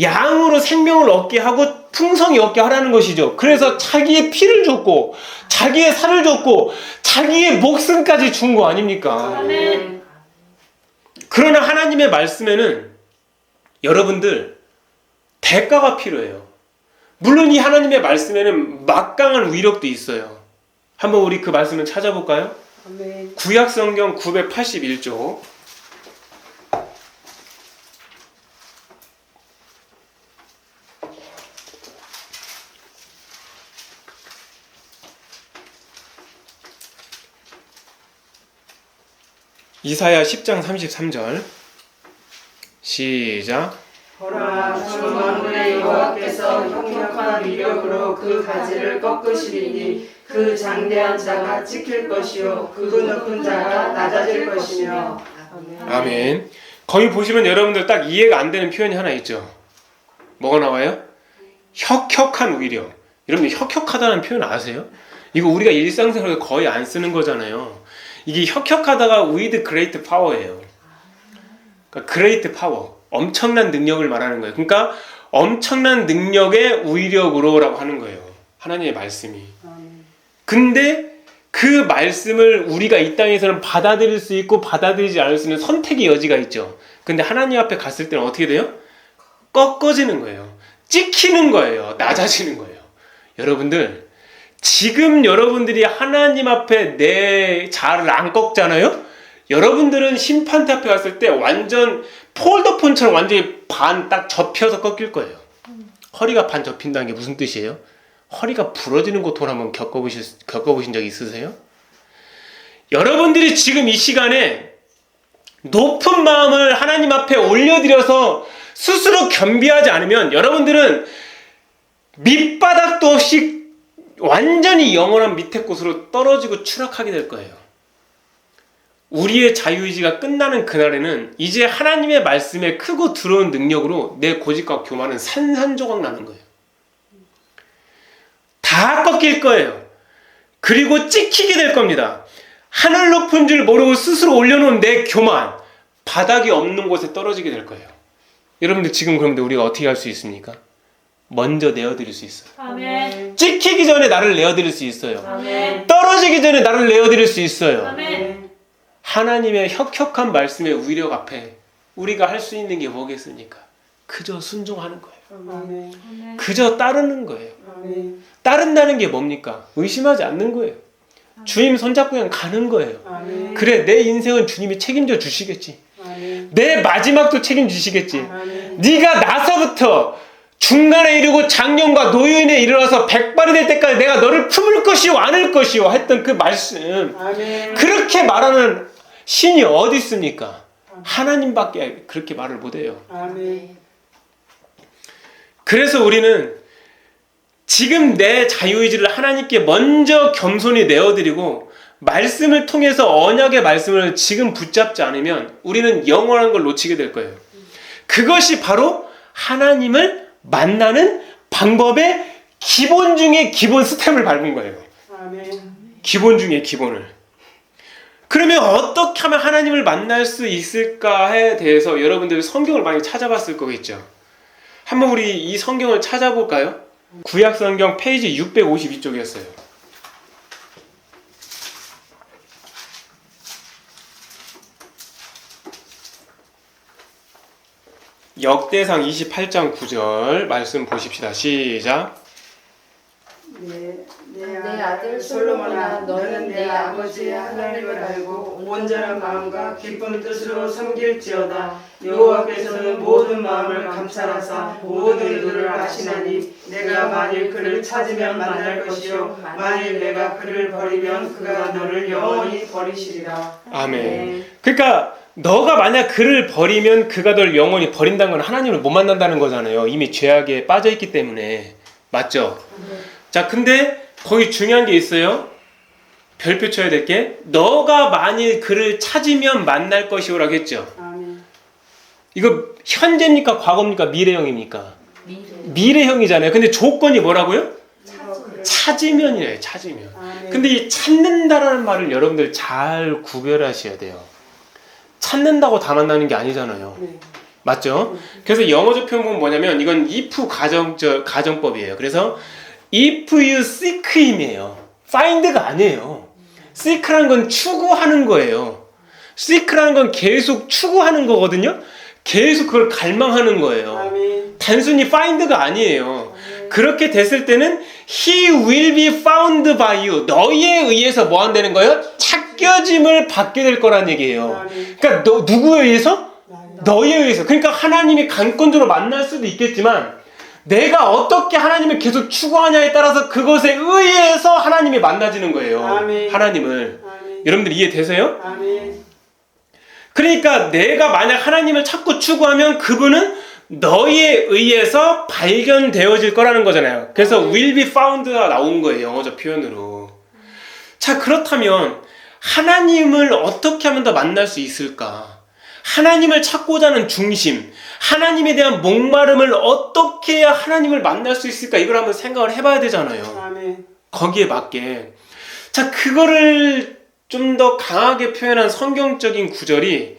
양으로 생명을 얻게 하고 풍성히 얻게 하라는 것이죠. 그래서 자기의 피를 줬고 자기의 살을 줬고 자기의 목숨까지 준 거 아닙니까? 아멘. 그러나 하나님의 말씀에는 여러분들 대가가 필요해요. 물론 이 하나님의 말씀에는 막강한 위력도 있어요. 한번 우리 그 말씀을 찾아볼까요? 아멘. 구약성경 981쪽 이사야 10장 33절 시작. 보라, 주 만군의 여호와께서 형력한 위력으로 그 가지를 꺾으시리니 그 장대한 자가 찍힐 것이요 그 높은 자가 낮아질 것이며. 아멘. 거기 보시면 여러분들 딱 이해가 안 되는 표현이 하나 있죠. 뭐가 나와요? 혁혁한 위력. 여러분들 혁혁하다는 표현 아세요? 이거 우리가 일상생활에 거의 안 쓰는 거잖아요. 이게 혁혁하다가 with great power예요. 그러니까 great power, 엄청난 능력을 말하는 거예요. 그러니까 엄청난 능력의 위력으로라고 하는 거예요. 하나님의 말씀이. 근데 그 말씀을 우리가 이 땅에서는 받아들일 수 있고 받아들이지 않을 수 있는 선택의 여지가 있죠. 근데 하나님 앞에 갔을 때는 어떻게 돼요? 꺾어지는 거예요. 찍히는 거예요. 낮아지는 거예요. 여러분들, 지금 여러분들이 하나님 앞에 내 자아를 안 꺾잖아요? 여러분들은 심판대 앞에 갔을 때 완전 폴더폰처럼 완전히 반 딱 접혀서 꺾일 거예요. 허리가 반 접힌다는 게 무슨 뜻이에요? 허리가 부러지는 고통을 한번 겪어보신 적 있으세요? 여러분들이 지금 이 시간에 높은 마음을 하나님 앞에 올려드려서 스스로 겸비하지 않으면 여러분들은 밑바닥도 없이 완전히 영원한 밑에 곳으로 떨어지고 추락하게 될 거예요. 우리의 자유의지가 끝나는 그날에는 이제 하나님의 말씀에 크고 들어온 능력으로 내 고집과 교만은 산산조각 나는 거예요. 다 꺾일 거예요. 그리고 찍히게 될 겁니다. 하늘 높은 줄 모르고 스스로 올려놓은 내 교만, 바닥이 없는 곳에 떨어지게 될 거예요. 여러분들 지금 그런데 우리가 어떻게 할 수 있습니까? 먼저 내어드릴 수 있어요. 아멘. 찍히기 전에 나를 내어드릴 수 있어요. 아멘. 떨어지기 전에 나를 내어드릴 수 있어요. 아멘. 하나님의 혁혁한 말씀의 위력 앞에 우리가 할 수 있는 게 뭐겠습니까? 그저 순종하는 거예요. 아멘. 그저 따르는 거예요. 아멘. 따른다는 게 뭡니까? 의심하지 않는 거예요. 주님 손잡고 그냥 가는 거예요. 아멘. 그래, 내 인생은 주님이 책임져 주시겠지. 아멘. 내 마지막도 책임지시겠지. 아멘. 네가 나서부터 중간에 이르고 장년과 노인에 이르러서 백발이 될 때까지 내가 너를 품을 것이요 안을 것이요 했던 그 말씀, 아멘. 그렇게 말하는 신이 어디 있습니까? 하나님밖에 그렇게 말을 못해요. 아멘. 그래서 우리는 지금 내 자유의지를 하나님께 먼저 겸손히 내어드리고 말씀을 통해서 언약의 말씀을 지금 붙잡지 않으면 우리는 영원한 걸 놓치게 될 거예요. 그것이 바로 하나님을 만나는 방법의 기본 중에 기본 스텝을 밟은 거예요. 아멘. 기본 중에 기본을. 그러면 어떻게 하면 하나님을 만날 수 있을까에 대해서 여러분들 성경을 많이 찾아봤을 거겠죠. 한번 우리 이 성경을 찾아볼까요? 구약성경 페이지 652쪽이었어요. 역대상 28장 9절 말씀 보십시다. 시작. 내 아들 솔로몬아, 너는 내 아버지의 하나님을 알고 온전한 마음과 기쁜 뜻으로 섬길지어다. 여호와께서는 모든 마음을 감찰하사 모든 의도를 아시나니 내가 만일 그를 찾으면 만날 것이요 만일 내가 그를 버리면 그가 너를 영원히 버리시리라. 아멘. 그러니까 너가 만약 그를 버리면 그가 널 영원히 버린다는 건 하나님을 못 만난다는 거잖아요. 이미 죄악에 빠져있기 때문에. 맞죠? 자, 근데 거기 중요한 게 있어요. 별표 쳐야 될 게, 너가 만일 그를 찾으면 만날 것이오라고 했죠. 아멘. 이거 현재입니까? 과거입니까? 미래형입니까? 미래형이잖아요. 근데 조건이 뭐라고요? 찾으면이래요. 찾으면. 아멘. 근데 이 찾는다라는 말을 여러분들 잘 구별하셔야 돼요. 찾는다고 다 만나는 게 아니잖아요. 네. 맞죠? 그래서 영어적 표현은 뭐냐면 이건 if 가정법이에요. 그래서 if you seek him이에요. find가 아니에요. seek라는 건 추구하는 거예요. seek라는 건 계속 추구하는 거거든요. 계속 그걸 갈망하는 거예요. 아멘. 단순히 find가 아니에요. 그렇게 됐을 때는 he will be found by you. 너희에 의해서 뭐 한다는 거예요? 찾겨짐을 받게 될 거란 얘기예요. 그러니까 누구에 의해서? 너희에 의해서. 그러니까 하나님이 강권적으로 만날 수도 있겠지만 내가 어떻게 하나님을 계속 추구하냐에 따라서 그것에 의해서 하나님이 만나지는 거예요. 아멘. 하나님을. 아멘. 여러분들 이해되세요? 아멘. 그러니까 내가 만약 하나님을 찾고 추구하면 그분은 너희에 의해서 발견되어질 거라는 거잖아요. 그래서 will be found가 나온 거예요. 영어적 표현으로. 자, 그렇다면 하나님을 어떻게 하면 더 만날 수 있을까? 하나님을 찾고자 하는 중심, 하나님에 대한 목마름을 어떻게 해야 하나님을 만날 수 있을까? 이걸 한번 생각을 해봐야 되잖아요. 아멘. 거기에 맞게. 자, 그거를 좀 더 강하게 표현한 성경적인 구절이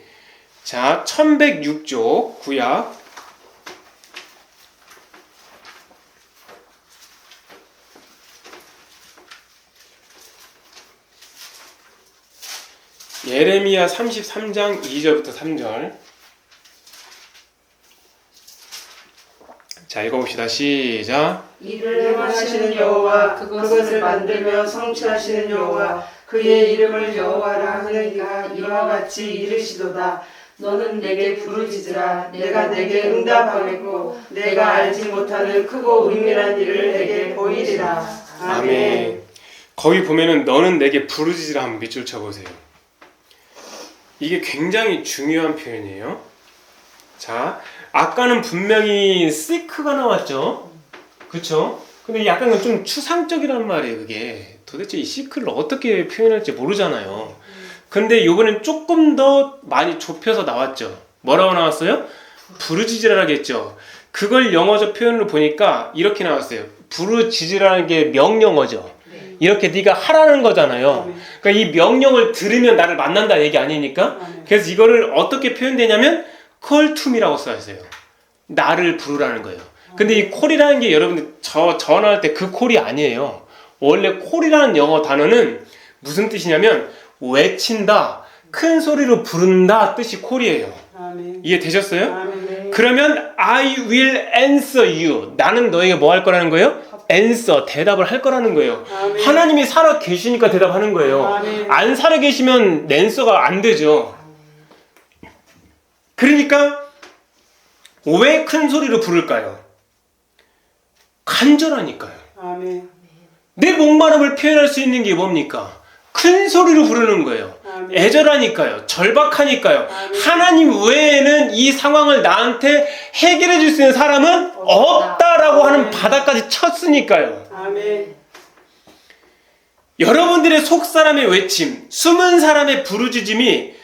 자, 1106쪽 구약 예레미야 33장 2절부터 3절. 자, 읽어봅시다. 시작. 이를 행하시는 여호와 그것을 만들며 성취하시는 여호와 그의 이름을 여호와라 하느니가 이와 같이 이르시도다. 너는 내게 부르짖으라. 내가 내게 응답하겠고 내가 알지 못하는 크고 은밀한 일을 내게 보이리라. 아멘. 거기 보면은 너는 내게 부르짖으라 한번 밑줄 쳐보세요. 이게 굉장히 중요한 표현이에요. 자, 아까는 분명히 seek가 나왔죠. 그쵸? 근데 약간 좀 추상적이란 말이에요. 그게 도대체 이 seek를 어떻게 표현할지 모르잖아요. 근데 요번엔 조금 더 많이 좁혀서 나왔죠. 뭐라고 나왔어요? 부르짖으라겠죠. 그걸 영어적 표현으로 보니까 이렇게 나왔어요. 부르짖으라는 게 명령어죠. 이렇게 네가 하라는 거잖아요. 그러니까 이 명령을 들으면 나를 만난다 얘기 아니니까. 그래서 이거를 어떻게 표현되냐면 call to me라고 써있어요. 나를 부르라는 거예요. 근데 이 call이라는 게 여러분들 전화할 때 그 call이 아니에요. 원래 call이라는 영어 단어는 무슨 뜻이냐면 외친다, 큰 소리로 부른다 뜻이 call이에요. 아멘. 이해되셨어요? 아멘. 그러면 I will answer you. 나는 너에게 뭐 할 거라는 거예요? answer, 대답을 할 거라는 거예요. 아멘. 하나님이 살아 계시니까 대답하는 거예요. 아멘. 안 살아 계시면 answer가 안 되죠. 그러니까 왜 큰 소리로 부를까요? 간절하니까요. 아멘. 내 목마름을 표현할 수 있는 게 뭡니까? 큰 소리로 부르는 거예요. 아멘. 애절하니까요. 절박하니까요. 아멘. 하나님 외에는 이 상황을 나한테 해결해 줄 수 있는 사람은 없다라고 하는 바닥까지 쳤으니까요. 아멘. 여러분들의 속사람의 외침, 숨은 사람의 부르짖음이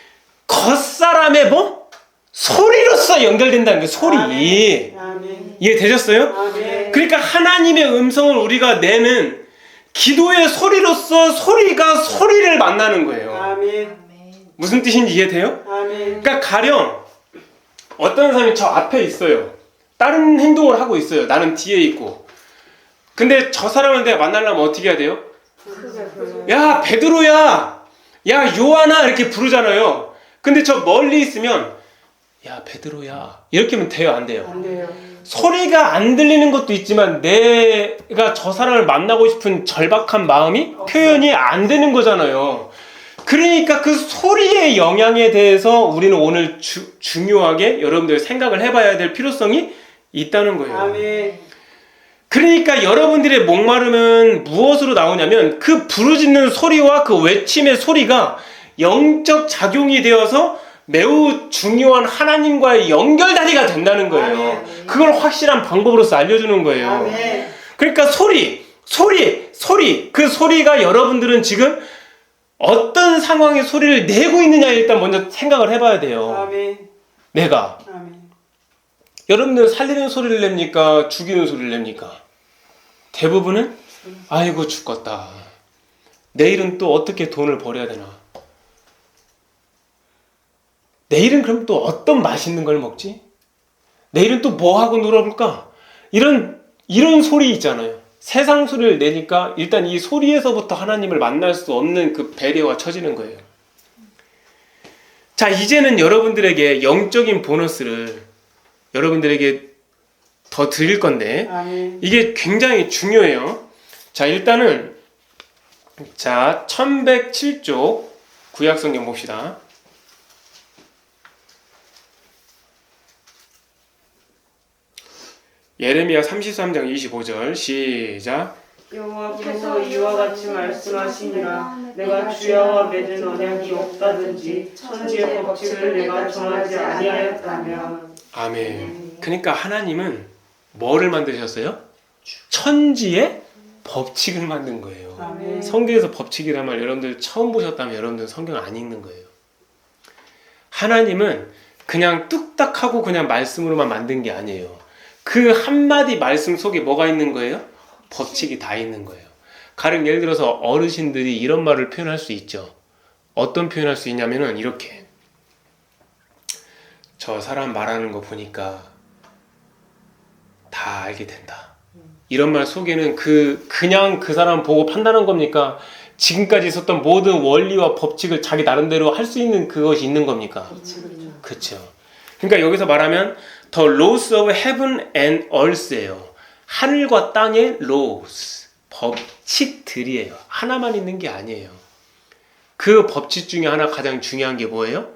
겉사람의 뭐? 소리로서 연결된다는 거예요. 소리. 아멘. 이해되셨어요? 아멘. 그러니까 하나님의 음성을 우리가 내는 기도의 소리로서 소리가 소리를 만나는 거예요. 아멘. 무슨 뜻인지 이해돼요? 아멘. 그러니까 가령 어떤 사람이 저 앞에 있어요. 다른 행동을 하고 있어요. 나는 뒤에 있고. 근데 저 사람을 내가 만나려면 어떻게 해야 돼요? 야, 베드로야! 야, 요한아! 이렇게 부르잖아요. 근데 저 멀리 있으면 야, 베드로야. 이렇게 하면 돼요? 안 돼요? 안 돼요. 소리가 안 들리는 것도 있지만 내가 저 사람을 만나고 싶은 절박한 마음이 표현이 안 되는 거잖아요. 그러니까 그 소리의 영향에 대해서 우리는 오늘 중요하게 여러분들 생각을 해봐야 될 필요성이 있다는 거예요. 아멘. 그러니까 여러분들의 목마름은 무엇으로 나오냐면 그 부르짖는 소리와 그 외침의 소리가 영적 작용이 되어서 매우 중요한 하나님과의 연결다리가 된다는 거예요. 아멘. 그걸 확실한 방법으로서 알려주는 거예요. 아멘. 그러니까 소리. 그 소리가 여러분들은 지금 어떤 상황의 소리를 내고 있느냐 일단 먼저 생각을 해봐야 돼요. 아멘. 내가. 아멘. 여러분들은 살리는 소리를 냅니까? 죽이는 소리를 냅니까? 대부분은 아이고 죽겠다. 내일은 또 어떻게 돈을 벌어야 되나? 내일은 그럼 또 어떤 맛있는 걸 먹지? 내일은 또 뭐 하고 놀아볼까? 이런 소리 있잖아요. 세상 소리를 내니까 일단 이 소리에서부터 하나님을 만날 수 없는 그 배려가 쳐지는 거예요. 자, 이제는 여러분들에게 영적인 보너스를 여러분들에게 더 드릴 건데 아멘. 이게 굉장히 중요해요. 자, 일단은 1107쪽 구약성경 봅시다. 예레미야 33장 25절 시작. 여호와께서 이와 같이 말씀하시니라. 내가 주야와 맺은 언약이 없다든지 천지의 법칙을 내가 정하지 아니하였다면. 아멘. 그러니까 하나님은 뭐를 만드셨어요? 천지의 법칙을 만든 거예요. 아멘. 성경에서 법칙이란 말 여러분들 처음 보셨다면 여러분들 성경 안 읽는 거예요. 하나님은 그냥 뚝딱하고 그냥 말씀으로만 만든 게 아니에요. 그 한마디 말씀 속에 뭐가 있는 거예요? 법칙이 다 있는 거예요. 가령 예를 들어서 어르신들이 이런 말을 표현할 수 있죠. 어떤 표현할 수 있냐면은 이렇게. 저 사람 말하는 거 보니까 다 알게 된다. 이런 말 속에는 그냥 그 사람 보고 판단한 겁니까? 지금까지 있었던 모든 원리와 법칙을 자기 나름대로 할 수 있는 그것이 있는 겁니까? 그렇죠. 그러니까 여기서 말하면 The laws of heaven and earth예요. 하늘과 땅의 laws, 법칙들이에요. 하나만 있는 게 아니에요. 그 법칙 중에 하나 가장 중요한 게 뭐예요?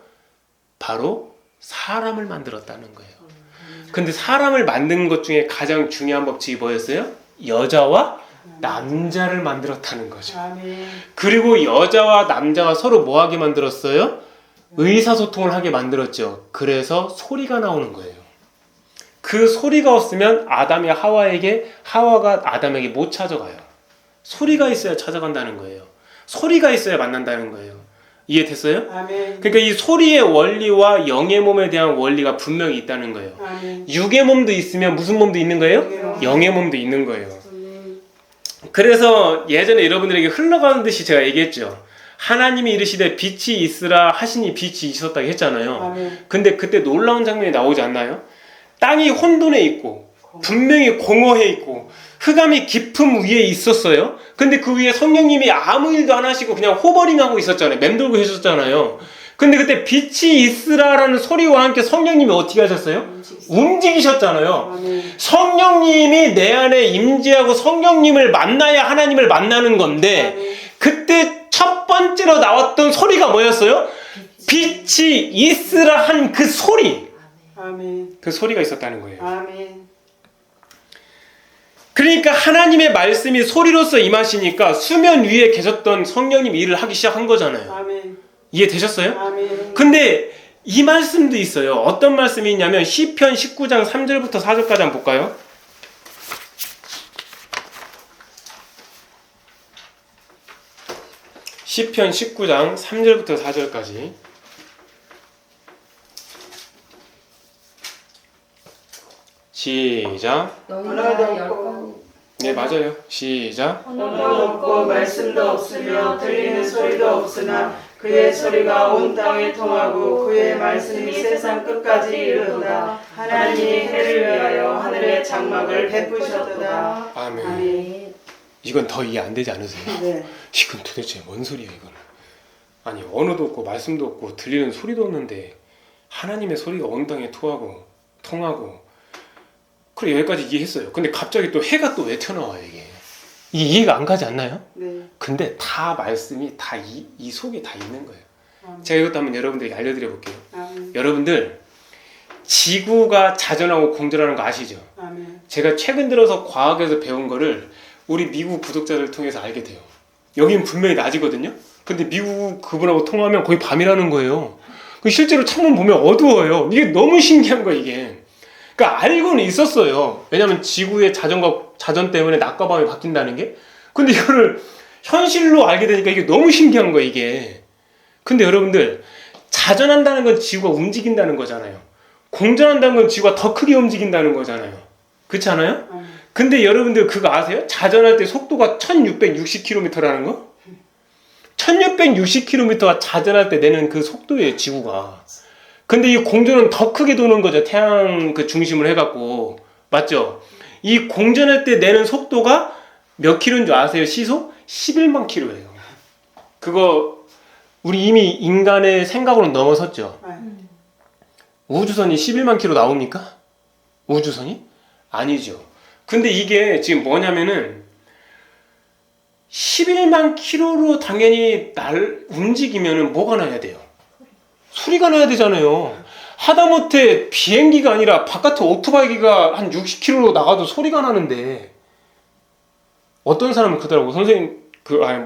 바로 사람을 만들었다는 거예요. 근데 사람을 만든 것 중에 가장 중요한 법칙이 뭐였어요? 여자와 남자를 만들었다는 거죠. 아멘. 그리고 여자와 남자가 서로 뭐 하게 만들었어요? 의사소통을 하게 만들었죠. 그래서 소리가 나오는 거예요. 그 소리가 없으면 아담이 하와에게, 하와가 아담에게 못 찾아가요. 소리가 있어야 찾아간다는 거예요. 소리가 있어야 만난다는 거예요. 이해됐어요? 아멘. 그러니까 이 소리의 원리와 영의 몸에 대한 원리가 분명히 있다는 거예요. 아멘. 육의 몸도 있으면 무슨 몸도 있는 거예요? 영의 몸도 있는 거예요. 아멘. 그래서 예전에 여러분들에게 흘러가는 듯이 제가 얘기했죠. 하나님이 이르시되 빛이 있으라 하시니 빛이 있었다고 했잖아요. 아멘. 근데 그때 놀라운 장면이 나오지 않나요? 땅이 혼돈해 있고 분명히 공허해 있고 흑암이 깊음 위에 있었어요. 근데 그 위에 성령님이 아무 일도 안 하시고 그냥 호버링하고 있었잖아요. 맴돌고 계셨잖아요. 근데 그때 빛이 있으라라는 소리와 함께 성령님이 어떻게 하셨어요? 움직이셨잖아요. 아멘. 성령님이 내 안에 임재하고 성령님을 만나야 하나님을 만나는 건데 아멘. 그때 첫 번째로 나왔던 소리가 뭐였어요? 빛이 있으라 한 그 소리. 아멘. 그 소리가 있었다는 거예요. 아멘. 그러니까 하나님의 말씀이 소리로서 임하시니까 수면 위에 계셨던 성령님이 일을 하기 시작한 거잖아요. 아멘. 이해되셨어요? 아멘. 근데 이 말씀도 있어요. 어떤 말씀이 있냐면 시편 19장 3절부터 4절까지 한번 볼까요? 시편 19장 3절부터 4절까지 시작. 하나도 없고 네, 맞아요. 시작. 언어도 없고 말씀도 없으며 들리는 소리도 없으나 그의 소리가 온 땅에 통하고 그의 말씀이 세상 끝까지 이르도다. 하나님이 해를 위하여 하늘의 장막을 베푸셨도다. 아멘. 아멘. 이건 더 이해 안 되지 않으세요? 네. 이건 도대체 뭔 소리야 이거는. 아니 언어도 없고 말씀도 없고 들리는 소리도 없는데 하나님의 소리가 온 땅에 통하고 그래 여기까지 이해했어요. 근데 갑자기 또 해가 또 왜 튀어나와요 이게. 이해가 안 가지 않나요? 네. 근데 다 말씀이 다 이 속에 다 있는 거예요. 아멘. 제가 이것도 한번 여러분들에게 알려드려 볼게요. 아멘. 여러분들 지구가 자전하고 공전하는 거 아시죠? 아멘. 제가 최근 들어서 과학에서 배운 거를 우리 미국 구독자들 통해서 알게 돼요. 여긴 분명히 낮이거든요. 근데 미국 그분하고 통화하면 거의 밤이라는 거예요. 실제로 창문 보면 어두워요. 이게 너무 신기한 거야 이게. 그러니까 알고는 있었어요. 왜냐면 지구의 자전 때문에 낮과 밤이 바뀐다는 게. 근데 이거를 현실로 알게 되니까 이게 너무 신기한 거야 이게. 근데 여러분들 자전한다는 건 지구가 움직인다는 거잖아요. 공전한다는 건 지구가 더 크게 움직인다는 거잖아요. 그렇지 않아요? 근데 여러분들 그거 아세요? 자전할 때 속도가 1660km라는 거? 1660km가 자전할 때 내는 그 속도예요 지구가. 근데 이 공전은 더 크게 도는 거죠. 태양 그 중심을 해갖고. 맞죠? 이 공전할 때 내는 속도가 몇 킬로인 줄 아세요? 시속? 11만 킬로예요. 그거 우리 이미 인간의 생각으로 넘어섰죠. 우주선이 11만 킬로 나옵니까? 우주선이? 아니죠. 근데 이게 지금 뭐냐면은 11만 킬로로 당연히 움직이면은 뭐가 나야 돼요? 소리가 나야 되잖아요. 하다못해 비행기가 아니라 바깥에 오토바이가 한 60km로 나가도 소리가 나는데 어떤 사람은 그러더라고. 선생님,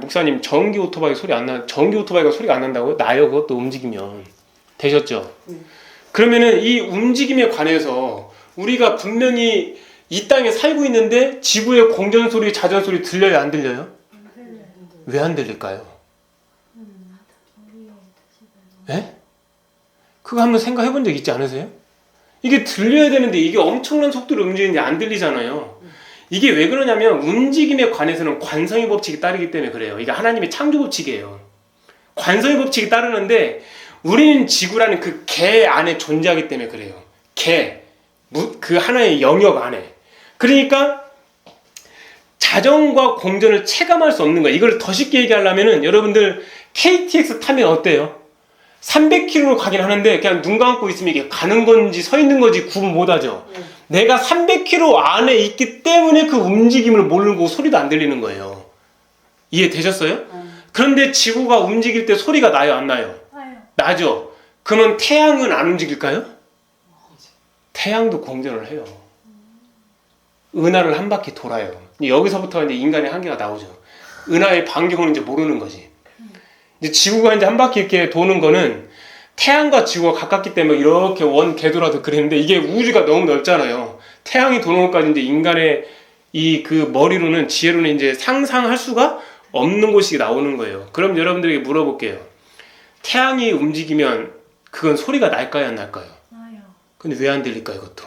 목사님 전기 오토바이 소리 안 나, 전기 오토바이가 소리가 안 난다고요? 나요, 그것도 움직이면. 되셨죠? 그러면은 이 움직임에 관해서 우리가 분명히 이 땅에 살고 있는데 지구의 공전 소리, 자전 소리 들려요, 안 들려요? 왜 안 들릴까요? 예? 그거 한번 생각해 본 적 있지 않으세요? 이게 들려야 되는데 이게 엄청난 속도로 움직이는데 안 들리잖아요. 이게 왜 그러냐면 움직임에 관해서는 관성의 법칙이 따르기 때문에 그래요. 이게 하나님의 창조 법칙이에요. 관성의 법칙이 따르는데 우리는 지구라는 그 개 안에 존재하기 때문에 그래요. 그 하나의 영역 안에. 그러니까 자전과 공전을 체감할 수 없는 거예요. 이걸 더 쉽게 얘기하려면은 여러분들 KTX 타면 어때요? 300km로 가긴 하는데 그냥 눈 감고 있으면 이게 가는 건지 서 있는 건지 구분 못 하죠. 내가 300km 안에 있기 때문에 그 움직임을 모르고 소리도 안 들리는 거예요. 이해되셨어요? 그런데 지구가 움직일 때 소리가 나요, 안 나요? 나죠. 그러면 태양은 안 움직일까요? 태양도 공전을 해요. 은하를 한 바퀴 돌아요. 여기서부터 이제 인간의 한계가 나오죠. 은하의 반경을 이제 모르는 거지. 이제 지구가 이제 한 바퀴 이렇게 도는 거는 태양과 지구가 가깝기 때문에 이렇게 원 궤도라도 그랬는데 이게 우주가 너무 넓잖아요. 태양이 도는 것까지 이제 인간의 이 그 머리로는 지혜로는 이제 상상할 수가 없는 곳이 나오는 거예요. 그럼 여러분들에게 물어볼게요. 태양이 움직이면 그건 소리가 날까요, 안 날까요? 나요. 근데 왜 안 들릴까 이것도?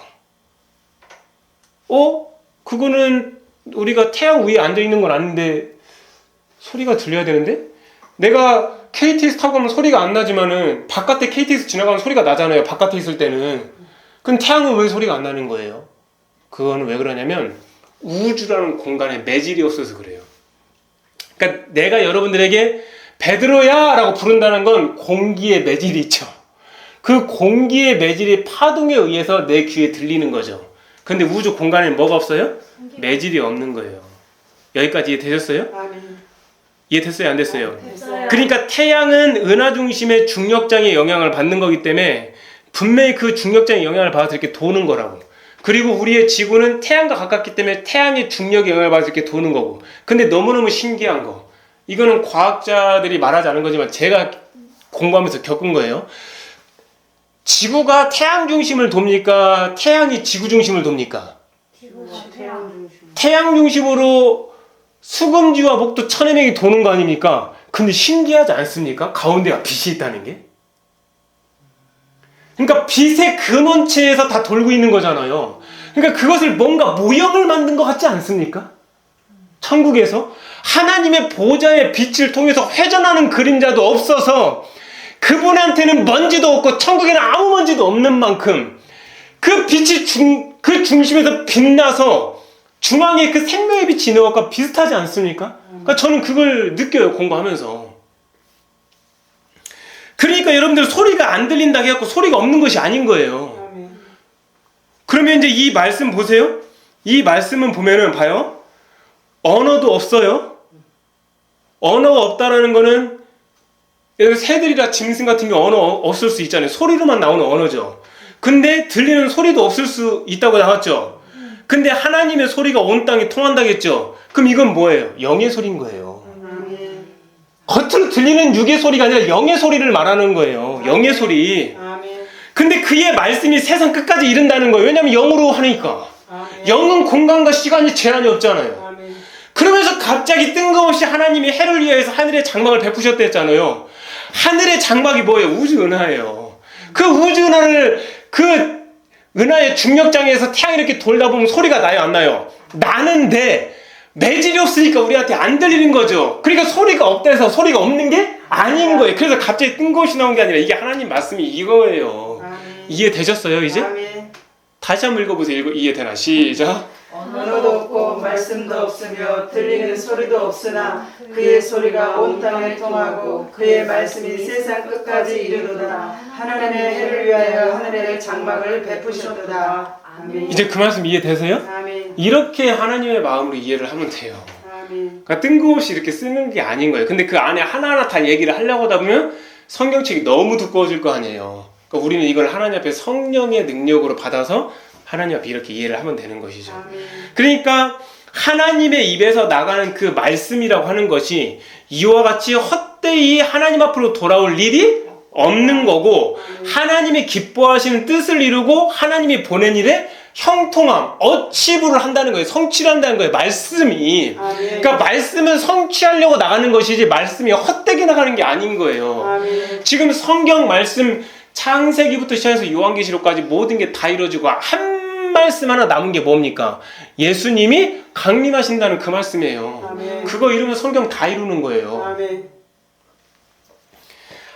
그거는 우리가 태양 위에 앉아 있는 건 아는데 소리가 들려야 되는데? 내가 KTX 타고 가면 소리가 안 나지만은 바깥에 KTX 지나가면 소리가 나잖아요. 바깥에 있을 때는. 그럼 태양은 왜 소리가 안 나는 거예요? 그거는 왜 그러냐면 우주라는 공간에 매질이 없어서 그래요. 그러니까 내가 여러분들에게 베드로야 라고 부른다는 건 공기의 매질이 있죠. 그 공기의 매질이 파동에 의해서 내 귀에 들리는 거죠. 근데 우주 공간에 뭐가 없어요? 매질이 없는 거예요. 여기까지 이해되셨어요? 이해됐어요? 안 됐어요? 됐어요. 그러니까 태양은 은하 중심의 중력장의 영향을 받는 거기 때문에 분명히 그 중력장의 영향을 받아서 이렇게 도는 거라고. 그리고 우리의 지구는 태양과 가깝기 때문에 태양의 중력의 영향을 받아서 이렇게 도는 거고. 근데 너무너무 신기한 거. 이거는 과학자들이 말하지 않은 거지만 제가 공부하면서 겪은 거예요. 지구가 태양 중심을 돕니까? 태양이 지구 중심을 돕니까? 태양 중심으로 수금지와 목도 천해명이 도는 거 아닙니까? 근데 신기하지 않습니까? 가운데가 빛이 있다는 게? 그러니까 빛의 근원체에서 다 돌고 있는 거잖아요. 그러니까 그것을 뭔가 모형을 만든 것 같지 않습니까? 천국에서 하나님의 보좌의 빛을 통해서 회전하는 그림자도 없어서 그분한테는 먼지도 없고 천국에는 아무 먼지도 없는 만큼 그 빛이 그 중심에서 빛나서 중앙에 그 생명의 빛이 있는 것과 비슷하지 않습니까? 그러니까 저는 그걸 느껴요, 공부하면서. 그러니까 여러분들 소리가 안 들린다 해갖고 소리가 없는 것이 아닌 거예요. 그러면 이제 이 말씀 보세요. 이 말씀은 보면은 봐요. 언어도 없어요. 언어가 없다라는 거는 새들이나 짐승 같은 경우 언어 없을 수 있잖아요. 소리로만 나오는 언어죠. 근데 들리는 소리도 없을 수 있다고 나왔죠. 근데 하나님의 소리가 온 땅에 통한다겠죠. 그럼 이건 뭐예요? 영의 소리인 거예요. 겉으로 들리는 육의 소리가 아니라 영의 소리를 말하는 거예요. 영의 소리. 근데 그의 말씀이 세상 끝까지 이른다는 거예요. 왜냐하면 영으로 하니까. 영은 공간과 시간이 제한이 없잖아요. 그러면서 갑자기 뜬금없이 하나님이 해를 위하여서 하늘의 장막을 베푸셨댔잖아요. 하늘의 장막이 뭐예요? 우주 은하예요. 그 우주 은하를 그 은하의 중력장에서 태양이 이렇게 돌다 보면 소리가 나요, 안 나요? 나는데 매질이 없으니까 우리한테 안 들리는 거죠. 그러니까 소리가 없대서 소리가 없는 게 아닌 거예요. 그래서 갑자기 뜬금없이 나온 게 아니라 이게 하나님 말씀이 이거예요. 이해되셨어요 이제? 아멘. 다시 한번 읽어보세요. 이해되나? 시작. 언어도 없고 말씀도 없으며 들리는 소리도 없으나 그의 소리가 온 땅에 통하고 그의 말씀이 세상 끝까지 이르도다. 하나님의 해를 위하여 하늘에 장막을 베푸셨도다. 아멘. 이제 그 말씀 이해되세요? 아멘. 이렇게 하나님의 마음으로 이해를 하면 돼요. 아멘. 그러니까 뜬금없이 이렇게 쓰는 게 아닌 거예요. 근데 그 안에 하나하나 다 얘기를 하려고 하다 보면 성경책이 너무 두꺼워질 거 아니에요. 그러니까 우리는 이걸 하나님 앞에 성령의 능력으로 받아서 하나님 앞에 이렇게 이해를 하면 되는 것이죠. 아멘. 그러니까 하나님의 입에서 나가는 그 말씀이라고 하는 것이 이와 같이 헛되이 하나님 앞으로 돌아올 일이 없는 거고, 하나님이 기뻐하시는 뜻을 이루고 하나님이 보낸 일에 형통함, 어치브를 한다는 거예요. 성취를 한다는 거예요. 말씀이. 아멘. 그러니까 말씀은 성취하려고 나가는 것이지 말씀이 헛되게 나가는 게 아닌 거예요. 아멘. 지금 성경 말씀 창세기부터 시작해서 요한계시록까지 모든 게 다 이루어지고 한 말씀 하나 남은 게 뭡니까? 예수님이 강림하신다는 그 말씀이에요. 아멘. 그거 이루면 성경 다 이루는 거예요. 아멘.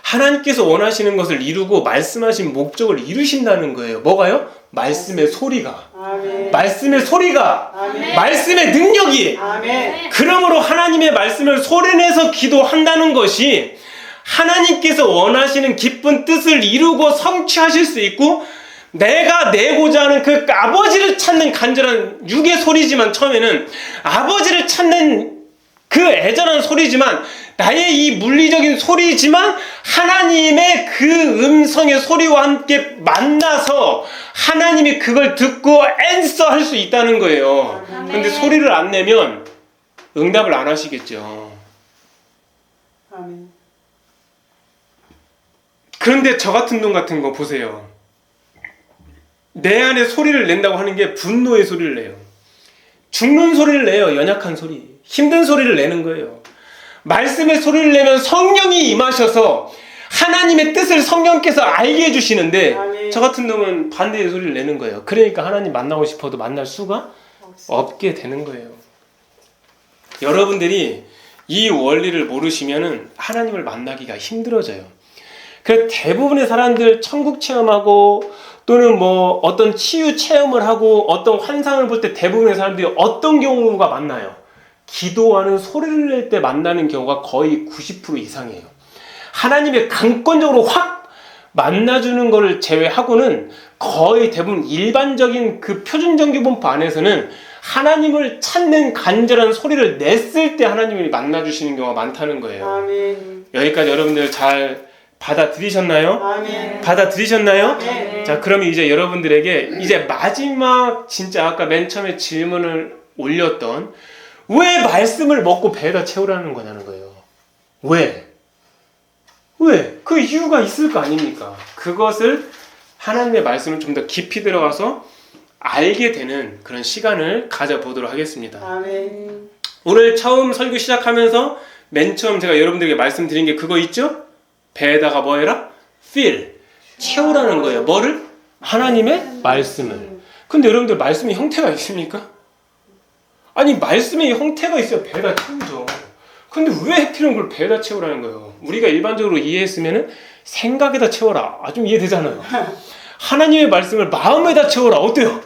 하나님께서 원하시는 것을 이루고 말씀하신 목적을 이루신다는 거예요. 뭐가요? 말씀의 소리가. 아멘. 말씀의 소리가. 아멘. 말씀의 능력이. 아멘. 그러므로 하나님의 말씀을 소리내서 기도한다는 것이 하나님께서 원하시는 기쁜 뜻을 이루고 성취하실 수 있고, 내가 내고자 하는 그 아버지를 찾는 간절한 육의 소리지만, 처음에는 아버지를 찾는 그 애절한 소리지만, 나의 이 물리적인 소리지만 하나님의 그 음성의 소리와 함께 만나서 하나님이 그걸 듣고 앤서할 수 있다는 거예요. 근데 소리를 안 내면 응답을 안 하시겠죠. 아멘. 그런데 저 같은 놈 같은 거 보세요. 내 안에 소리를 낸다고 하는 게 분노의 소리를 내요. 죽는 소리를 내요. 연약한 소리. 힘든 소리를 내는 거예요. 말씀의 소리를 내면 성령이 임하셔서 하나님의 뜻을 성령께서 알게 해주시는데, 아멘. 저 같은 놈은 반대의 소리를 내는 거예요. 그러니까 하나님 만나고 싶어도 만날 수가 없게 되는 거예요. 여러분들이 이 원리를 모르시면은 하나님을 만나기가 힘들어져요. 그래서 대부분의 사람들 천국 체험하고 또는 뭐 어떤 치유 체험을 하고 어떤 환상을 볼 때 대부분의 사람들이 어떤 경우가 많나요? 기도하는 소리를 낼 때 만나는 경우가 거의 90% 이상이에요. 하나님의 강권적으로 확 만나주는 것을 제외하고는 거의 대부분 일반적인 그 표준정규본부 안에서는 하나님을 찾는 간절한 소리를 냈을 때 하나님이 만나주시는 경우가 많다는 거예요. 아멘. 여기까지 여러분들 잘 받아들이셨나요? 아멘. 받아들이셨나요? 네. 자, 그러면 이제 여러분들에게 이제 마지막 진짜 아까 맨 처음에 질문을 올렸던, 왜 말씀을 먹고 배에다 채우라는 거냐는 거예요. 왜? 그 이유가 있을 거 아닙니까? 그것을 하나님의 말씀을 좀 더 깊이 들어가서 알게 되는 그런 시간을 가져보도록 하겠습니다. 아멘. 오늘 처음 설교 시작하면서 맨 처음 제가 여러분들에게 말씀드린 게 그거 있죠? 배에다가 뭐 해라? fill, 채우라는 거예요. 뭐를? 하나님의 말씀을. 근데 여러분들 말씀이 형태가 있습니까? 아니, 말씀의 형태가 있어야 배에다 채우죠. 근데 왜 하필이면 그걸 배에다 채우라는 거예요? 우리가 일반적으로 이해했으면은 생각에다 채워라. 좀 이해되잖아요. 하나님의 말씀을 마음에다 채워라. 어때요?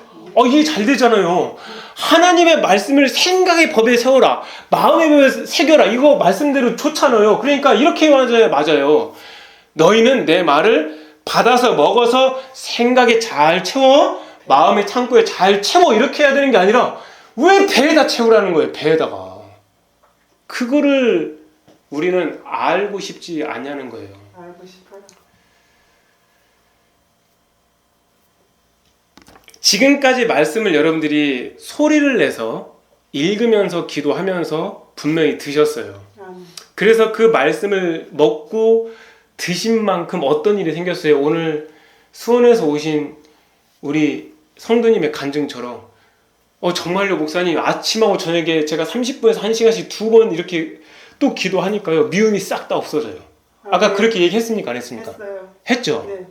이해 잘 되잖아요. 하나님의 말씀을 생각의 법에 세워라. 마음의 법에 새겨라. 이거 말씀대로 좋잖아요. 그러니까 이렇게 맞아요. 너희는 내 말을 받아서 먹어서 생각에 잘 채워, 마음의 창고에 잘 채워, 이렇게 해야 되는 게 아니라 왜 배에다 채우라는 거예요? 배에다가. 그거를 우리는 알고 싶지 않냐는 거예요. 알고 싶어요. 지금까지 말씀을 여러분들이 소리를 내서 읽으면서 기도하면서 분명히 드셨어요. 아멘. 그래서 그 말씀을 먹고 드신 만큼 어떤 일이 생겼어요? 오늘 수원에서 오신 우리 성도님의 간증처럼, 정말요 목사님, 아침하고 저녁에 제가 30분에서 1시간씩 2번 이렇게 또 기도하니까요, 미움이 싹 다 없어져요. 아까 아멘. 그렇게 얘기했습니까? 안 했습니까? 했어요. 했죠? 네.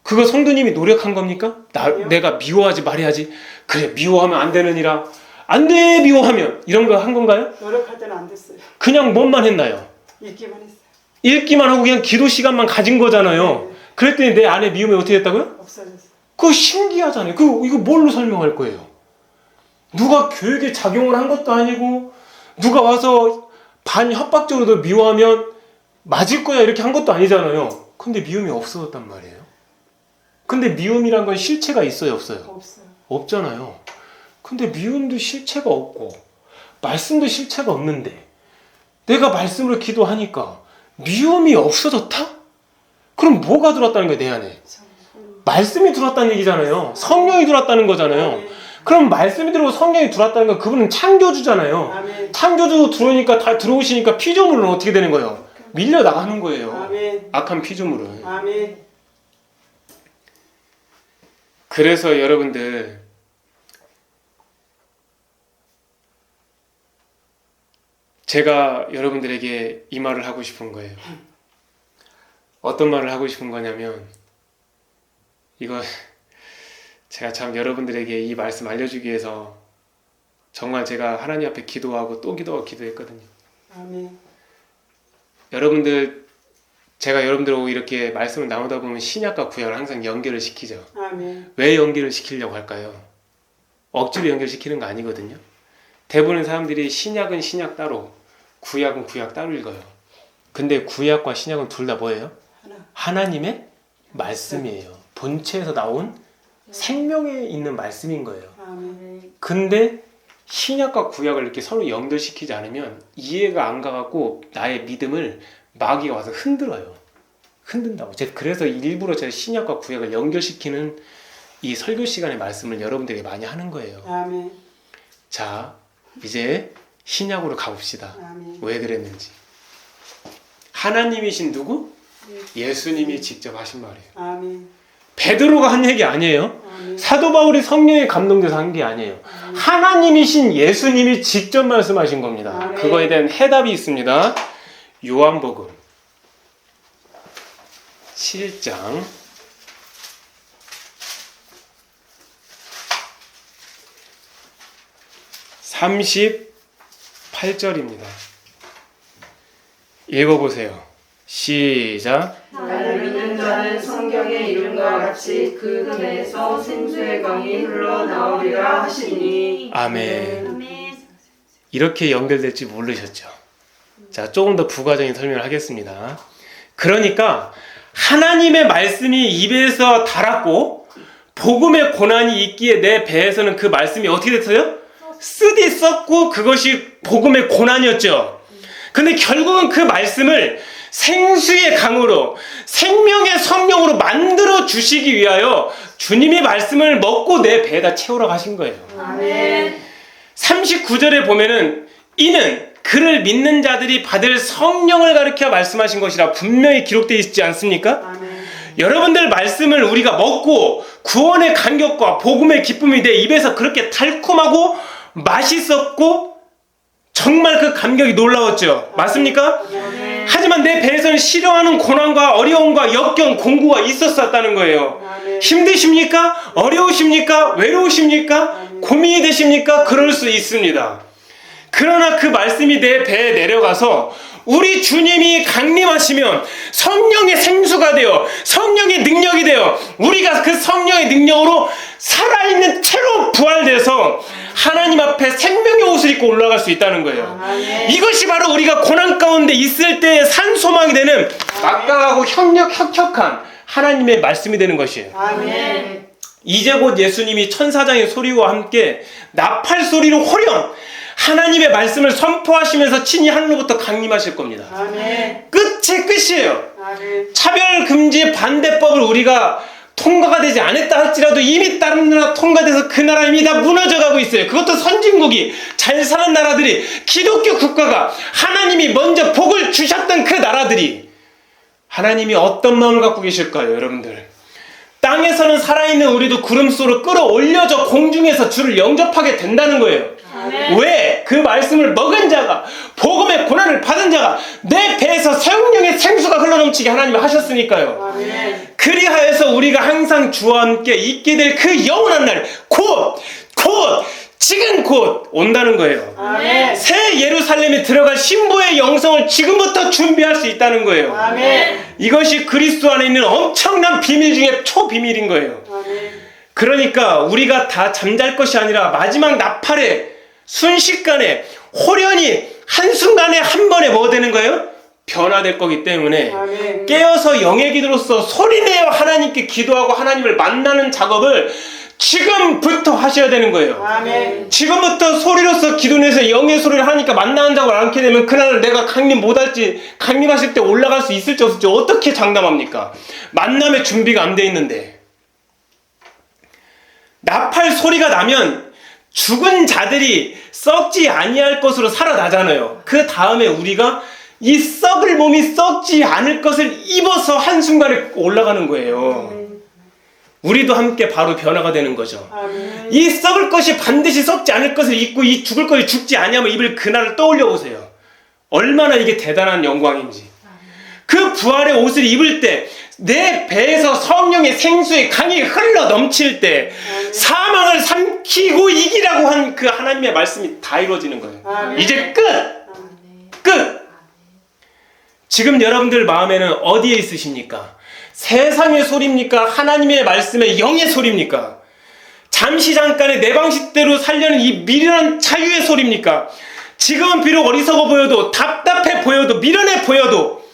그거 성도님이 노력한 겁니까? 아니요. 내가 미워하지 말아야지. 그래, 미워하면 안 되느니라. 안 돼, 미워하면. 이런 거 한 건가요? 노력할 때는 안 됐어요. 그냥 뭔만 했나요? 읽기만 했어요. 읽기만 하고 그냥 기도 시간만 가진 거잖아요. 그랬더니 내 안에 미움이 어떻게 됐다고요? 없어졌어. 그거 신기하잖아요. 이거 뭘로 설명할 거예요? 누가 교육에 작용을 한 것도 아니고, 누가 와서 반 협박적으로 너 미워하면 맞을 거야 이렇게 한 것도 아니잖아요. 근데 미움이 없어졌단 말이에요. 근데 미움이란 건 실체가 있어요, 없어요? 없어요. 없잖아요. 근데 미움도 실체가 없고 말씀도 실체가 없는데 내가 말씀으로 기도하니까 미움이 없어졌다? 그럼 뭐가 들어왔다는 거예요, 내 안에? 말씀이 들어왔다는 얘기잖아요. 성령이 들어왔다는 거잖아요. 그럼 말씀이 들어오고 성령이 들어왔다는 건 그분은 창조주잖아요. 아멘. 창조주 들어오니까 다 들어오시니까 피조물은 어떻게 되는 거예요? 밀려 나가는 거예요. 아멘. 악한 피조물은. 아멘. 그래서 여러분들 제가 여러분들에게 이 말을 하고 싶은 거예요. 어떤 말을 하고 싶은 거냐면 이거 제가 참 여러분들에게 이 말씀 알려주기 위해서 정말 제가 하나님 앞에 기도하고 또 기도했거든요. 아멘. 여러분들 제가 여러분들하고 이렇게 말씀을 나누다 보면 신약과 구약을 항상 연결을 시키죠. 아멘. 왜 연결을 시키려고 할까요? 억지로 연결시키는 거 아니거든요. 대부분의 사람들이 신약은 신약 따로, 구약은 구약 따로 읽어요. 근데 구약과 신약은 둘 다 뭐예요? 하나님의 말씀이에요. 본체에서 나온 생명에 있는 말씀인 거예요. 아멘. 근데 신약과 구약을 이렇게 서로 연결시키지 않으면 이해가 안 가갖고 나의 믿음을 마귀가 와서 흔든다고. 그래서 일부러 제가 신약과 구약을 연결시키는 이 설교 시간의 말씀을 여러분들에게 많이 하는 거예요. 아멘. 자, 이제 신약으로 가봅시다. 아멘. 왜 그랬는지. 하나님이신 누구? 예수님이 직접 하신 말이에요. 아멘. 베드로가 한 얘기 아니에요. 아멘. 사도 바울이 성령에 감동돼서 한 게 아니에요. 하나님이신 예수님이 직접 말씀하신 겁니다. 아멘. 그거에 대한 해답이 있습니다. 요한복음 7장 38절입니다. 읽어보세요. 시작. 나를 믿는 자는 성경의 이름과 같이 그 근에서 생수의 강이 흘러나오리라 하시니. 아멘. 아멘. 이렇게 연결될지 모르셨죠? 자, 조금 더 부가적인 설명을 하겠습니다. 그러니까 하나님의 말씀이 입에서 달았고 복음의 고난이 있기에 내 배에서는 그 말씀이 어떻게 됐어요? 쓰디 썼고 그것이 복음의 고난이었죠. 근데 결국은 그 말씀을 생수의 강으로 생명의 성령으로 만들어 주시기 위하여 주님이 말씀을 먹고 내 배에다 채우러 가신 거예요. 아멘. 39절에 보면은 이는 그를 믿는 자들이 받을 성령을 가리켜 말씀하신 것이라 분명히 기록되어 있지 않습니까? 아멘. 여러분들 말씀을 우리가 먹고 구원의 감격과 복음의 기쁨이 내 입에서 그렇게 달콤하고 맛있었고 정말 그 감격이 놀라웠죠. 맞습니까? 아멘. 하지만 내 배에서는 싫어하는 고난과 어려움과 역경, 공고가 있었다는 거예요. 아멘. 힘드십니까? 어려우십니까? 외로우십니까? 고민이 되십니까? 그럴 수 있습니다. 그러나 그 말씀이 내 배에 내려가서 우리 주님이 강림하시면 성령의 생수가 되어 성령의 능력이 되어 우리가 그 성령의 능력으로 살아있는 채로 부활돼서 하나님 앞에 생명의 옷을 입고 올라갈 수 있다는 거예요. 아멘. 이것이 바로 우리가 고난 가운데 있을 때 산소망이 되는 막강하고 혁혁한 하나님의 말씀이 되는 것이에요. 아멘. 이제 곧 예수님이 천사장의 소리와 함께 나팔 소리로 호령 하나님의 말씀을 선포하시면서 친히 하늘로부터 강림하실 겁니다. 아멘. 끝이 끝이에요. 아멘. 차별 금지 반대법을 우리가 통과가 되지 않았다 할지라도 이미 다른 나라 통과돼서 그 나라 이미 다 무너져가고 있어요. 그것도 선진국이 잘 사는 나라들이 기독교 국가가 하나님이 먼저 복을 주셨던 그 나라들이 하나님이 어떤 마음을 갖고 계실까요, 여러분들? 땅에서는 살아있는 우리도 구름 속으로 끌어올려져 공중에서 주를 영접하게 된다는 거예요. 아멘. 왜? 그 말씀을 먹은 자가 복음의 고난을 받은 자가 내 배에서 생명의 생수가 흘러넘치게 하나님이 하셨으니까요. 아멘. 그리하여서 우리가 항상 주와 함께 있게 될 그 영원한 날 곧 지금 곧 온다는 거예요. 아멘. 새 예루살렘에 들어갈 신부의 영성을 지금부터 준비할 수 있다는 거예요. 아멘. 이것이 그리스도 안에 있는 엄청난 비밀 중에 초비밀인 거예요. 아멘. 그러니까 우리가 다 잠잘 것이 아니라 마지막 나팔에 순식간에 호련히 한순간에 한 번에 뭐 되는 거예요? 변화될 거기 때문에 아멘. 깨어서 영의 기도로서 소리내어 하나님께 기도하고 하나님을 만나는 작업을 지금부터 하셔야 되는 거예요. 아멘. 지금부터 소리로서 기도내서 영의 소리를 하니까 만나는 작업을 않게 되면 그날 내가 강림 못할지, 강림하실 때 올라갈 수 있을지 없을지 어떻게 장담합니까? 만남의 준비가 안 돼 있는데. 나팔 소리가 나면 죽은 자들이 썩지 아니할 것으로 살아나잖아요. 그 다음에 우리가 이 썩을 몸이 썩지 않을 것을 입어서 한순간에 올라가는 거예요. 우리도 함께 바로 변화가 되는 거죠. 아멘. 이 썩을 것이 반드시 썩지 않을 것을 입고 이 죽을 것이 죽지 아니하면 입을 그날을 떠올려 보세요. 얼마나 이게 대단한 영광인지. 그 부활의 옷을 입을 때 내 배에서 성령의 생수의 강이 흘러 넘칠 때 사망을 삼키고 이기라고 한 그 하나님의 말씀이 다 이루어지는 거예요. 아멘. 이제 끝! 끝! 지금 여러분들 마음에는 어디에 있으십니까? 세상의 소리입니까? 하나님의 말씀의 영의 소리입니까? 잠시 잠깐의 내 방식대로 살려는 이 미련한 자유의 소리입니까? 지금은 비록 어리석어 보여도 답답해 보여도 미련해 보여도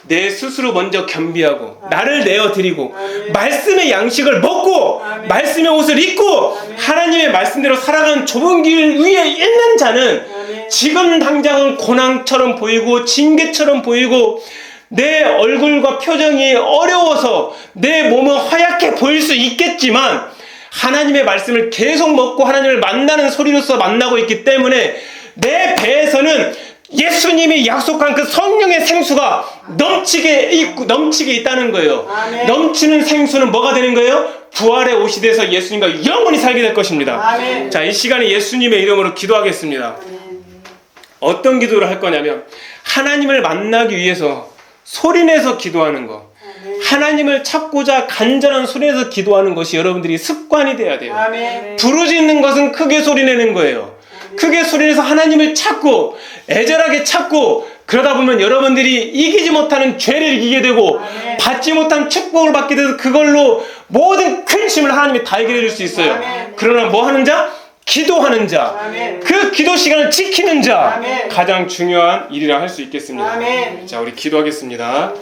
내 스스로 먼저 겸비하고 나를 내어드리고 말씀의 양식을 먹고 말씀의 옷을 입고 하나님의 말씀대로 살아가는 좁은 길 위에 있는 자는 지금 당장은 고난처럼 보이고 징계처럼 보이고 내 얼굴과 표정이 어려워서 내 몸은 하얗게 보일 수 있겠지만 하나님의 말씀을 계속 먹고 하나님을 만나는 소리로서 만나고 있기 때문에 내 배에서는 예수님이 약속한 그 성령의 생수가 넘치게 있다는 거예요. 아멘. 넘치는 생수는 뭐가 되는 거예요? 부활의 옷이 돼서 예수님과 영원히 살게 될 것입니다. 아멘. 자, 이 시간에 예수님의 이름으로 기도하겠습니다. 어떤 기도를 할 거냐면 하나님을 만나기 위해서 소리내서 기도하는 거, 하나님을 찾고자 간절한 소리내서 기도하는 것이 여러분들이 습관이 돼야 돼요. 아멘. 부르짖는 것은 크게 소리내는 거예요. 크게 소리내서 하나님을 찾고 애절하게 찾고 그러다 보면 여러분들이 이기지 못하는 죄를 이기게 되고 아멘. 받지 못한 축복을 받게 돼서 그걸로 모든 큰 짐을 하나님이 다 해결해 줄 수 있어요. 아멘. 그러나 뭐 하는 자? 기도하는 자. 아멘. 그 기도 시간을 지키는 자. 아멘. 가장 중요한 일이라 할 수 있겠습니다. 아멘. 자, 우리 기도하겠습니다.